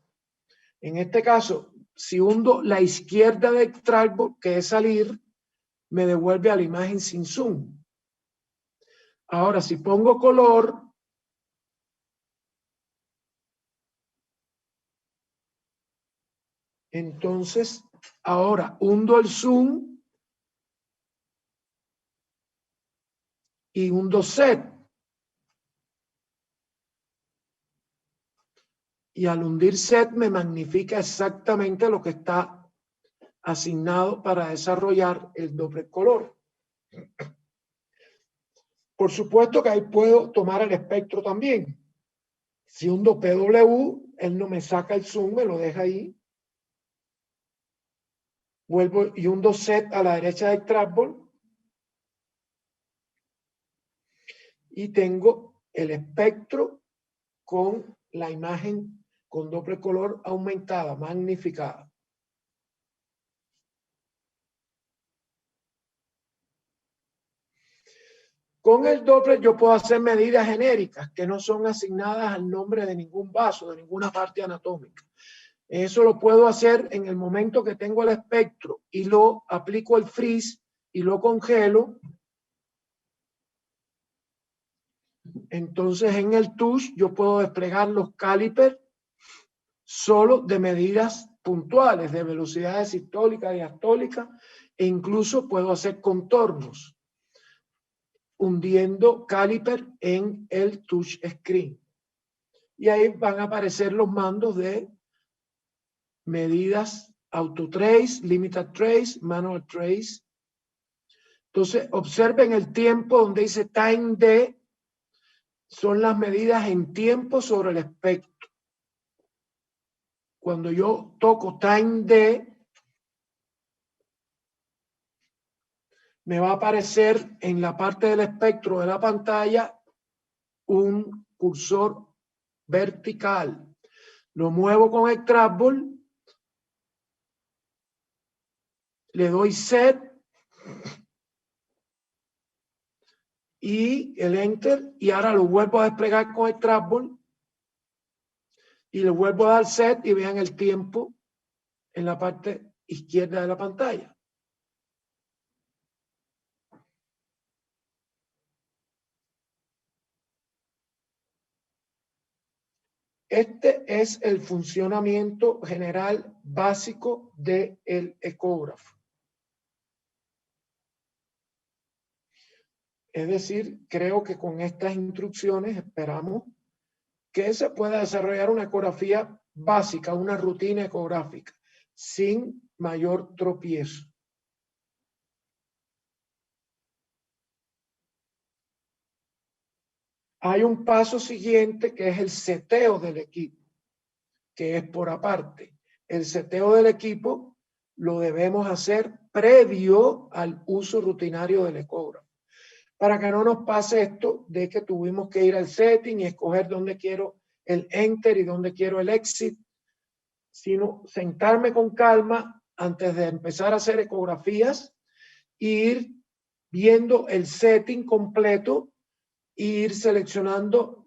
En este caso, si hundo la izquierda del trackball, que es salir, me devuelve a la imagen sin zoom. Ahora, si pongo color, entonces ahora hundo el zoom y hundo set. Y al hundir set me magnifica exactamente lo que está asignado para desarrollar el Doppler color. Por supuesto que ahí puedo tomar el espectro también. Si hundo PW, él no me saca el zoom, me lo deja ahí. Vuelvo y hundo set a la derecha del trackball. Y tengo el espectro con la imagen con Doppler color aumentada, magnificada. Con el Doppler yo puedo hacer medidas genéricas que no son asignadas al nombre de ningún vaso, de ninguna parte anatómica. Eso lo puedo hacer en el momento que tengo el espectro y lo aplico el freeze y lo congelo. Entonces en el touch yo puedo desplegar los calipers solo de medidas puntuales, de velocidades sistólicas, diastólicas, e incluso puedo hacer contornos hundiendo caliper en el touch screen. Y ahí van a aparecer los mandos de medidas auto trace, limited trace, manual trace. Entonces observen el tiempo donde dice time D, son las medidas en tiempo sobre el espectro. Cuando yo toco time D, me va a aparecer en la parte del espectro de la pantalla un cursor vertical. Lo muevo con el trackball, le doy set y el enter, y ahora lo vuelvo a desplegar con el trackball y le vuelvo a dar set y vean el tiempo en la parte izquierda de la pantalla. Este es el funcionamiento general básico del ecógrafo. Es decir, creo que con estas instrucciones esperamos que se pueda desarrollar una ecografía básica, una rutina ecográfica, sin mayor tropiezo. Hay un paso siguiente que es el seteo del equipo, que es por aparte. El seteo del equipo lo debemos hacer previo al uso rutinario del ecógrafo, para que no nos pase esto de que tuvimos que ir al setting y escoger dónde quiero el enter y dónde quiero el exit, sino sentarme con calma antes de empezar a hacer ecografías e ir viendo el setting completo e ir seleccionando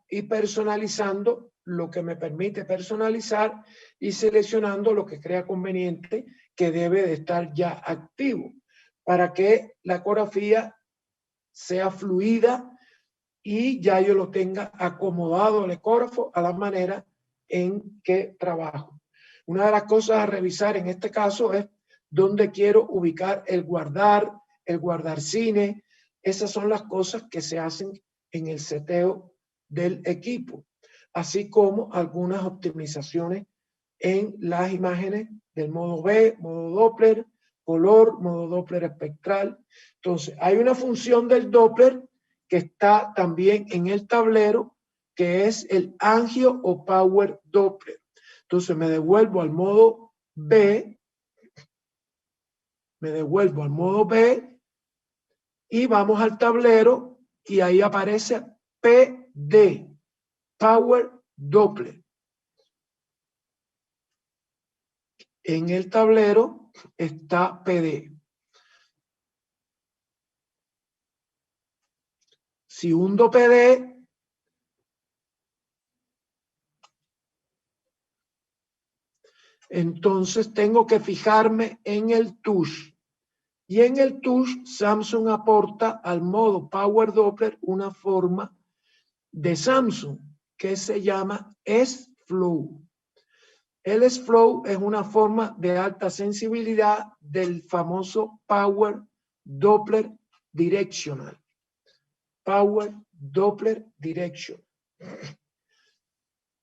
y personalizando lo que me permite personalizar y seleccionando lo que crea conveniente que debe de estar ya activo para que la ecografía sea fluida y ya yo lo tenga acomodado el ecógrafo a la manera en que trabajo. Una de las cosas a revisar en este caso es dónde quiero ubicar el guardar cine. Esas son las cosas que se hacen en el seteo del equipo, así como algunas optimizaciones en las imágenes del modo B, modo Doppler, color, modo Doppler espectral. Entonces, hay una función del Doppler que está también en el tablero, que es el Angio o Power Doppler. Entonces, me devuelvo al modo B, y vamos al tablero y ahí aparece PD, Power Doppler. En el tablero está PD. Si hundo PD, entonces tengo que fijarme en el touch. Y en el touch, Samsung aporta al modo Power Doppler una forma de Samsung que se llama S-Flow. El S-Flow es una forma de alta sensibilidad del famoso Power Doppler Directional. Power Doppler Direction.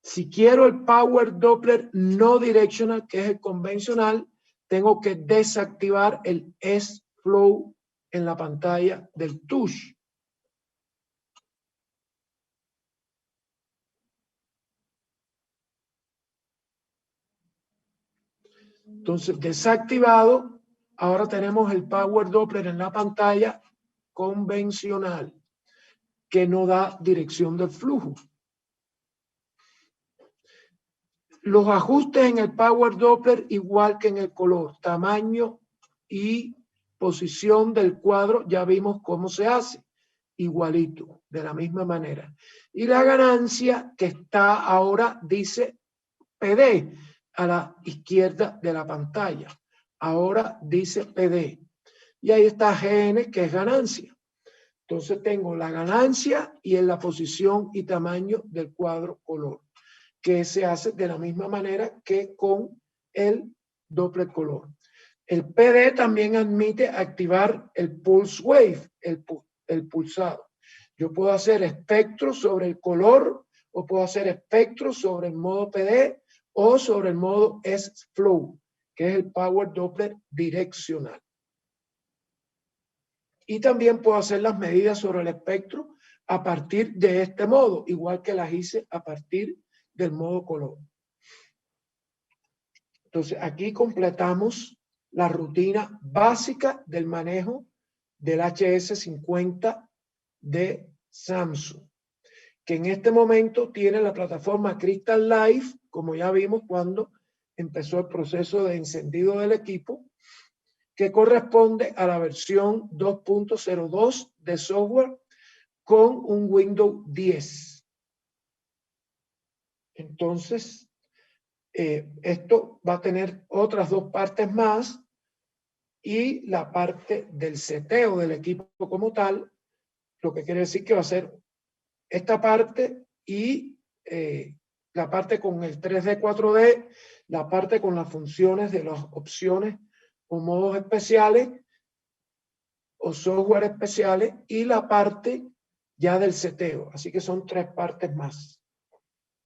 Si quiero el Power Doppler no directional, que es el convencional, tengo que desactivar el S-Flow en la pantalla del touch. Entonces, desactivado, ahora tenemos el Power Doppler en la pantalla convencional, que no da dirección del flujo. Los ajustes en el Power Doppler, igual que en el color, tamaño y posición del cuadro, ya vimos cómo se hace, igualito, de la misma manera. Y la ganancia que está ahora dice PD a la izquierda de la pantalla. Ahora dice PD. Y ahí está GN, que es ganancia. Entonces tengo la ganancia y en la posición y tamaño del cuadro color, que se hace de la misma manera que con el Doppler color. El PD también admite activar el Pulse Wave, el pulsado. Yo puedo hacer espectro sobre el color o puedo hacer espectro sobre el modo PD o sobre el modo S-Flow, que es el Power Doppler direccional. Y también puedo hacer las medidas sobre el espectro a partir de este modo, igual que las hice a partir del modo color. Entonces, aquí completamos la rutina básica del manejo del HS50 de Samsung, que en este momento tiene la plataforma Crystal Live, como ya vimos cuando empezó el proceso de encendido del equipo, que corresponde a la versión 2.02 de software con un Windows 10. Entonces, esto va a tener otras dos partes más y la parte del seteo del equipo como tal, lo que quiere decir que va a ser esta parte y la parte con el 3D, 4D, la parte con las funciones de las opciones o modos especiales o software especiales y la parte ya del seteo. Así que son tres partes más.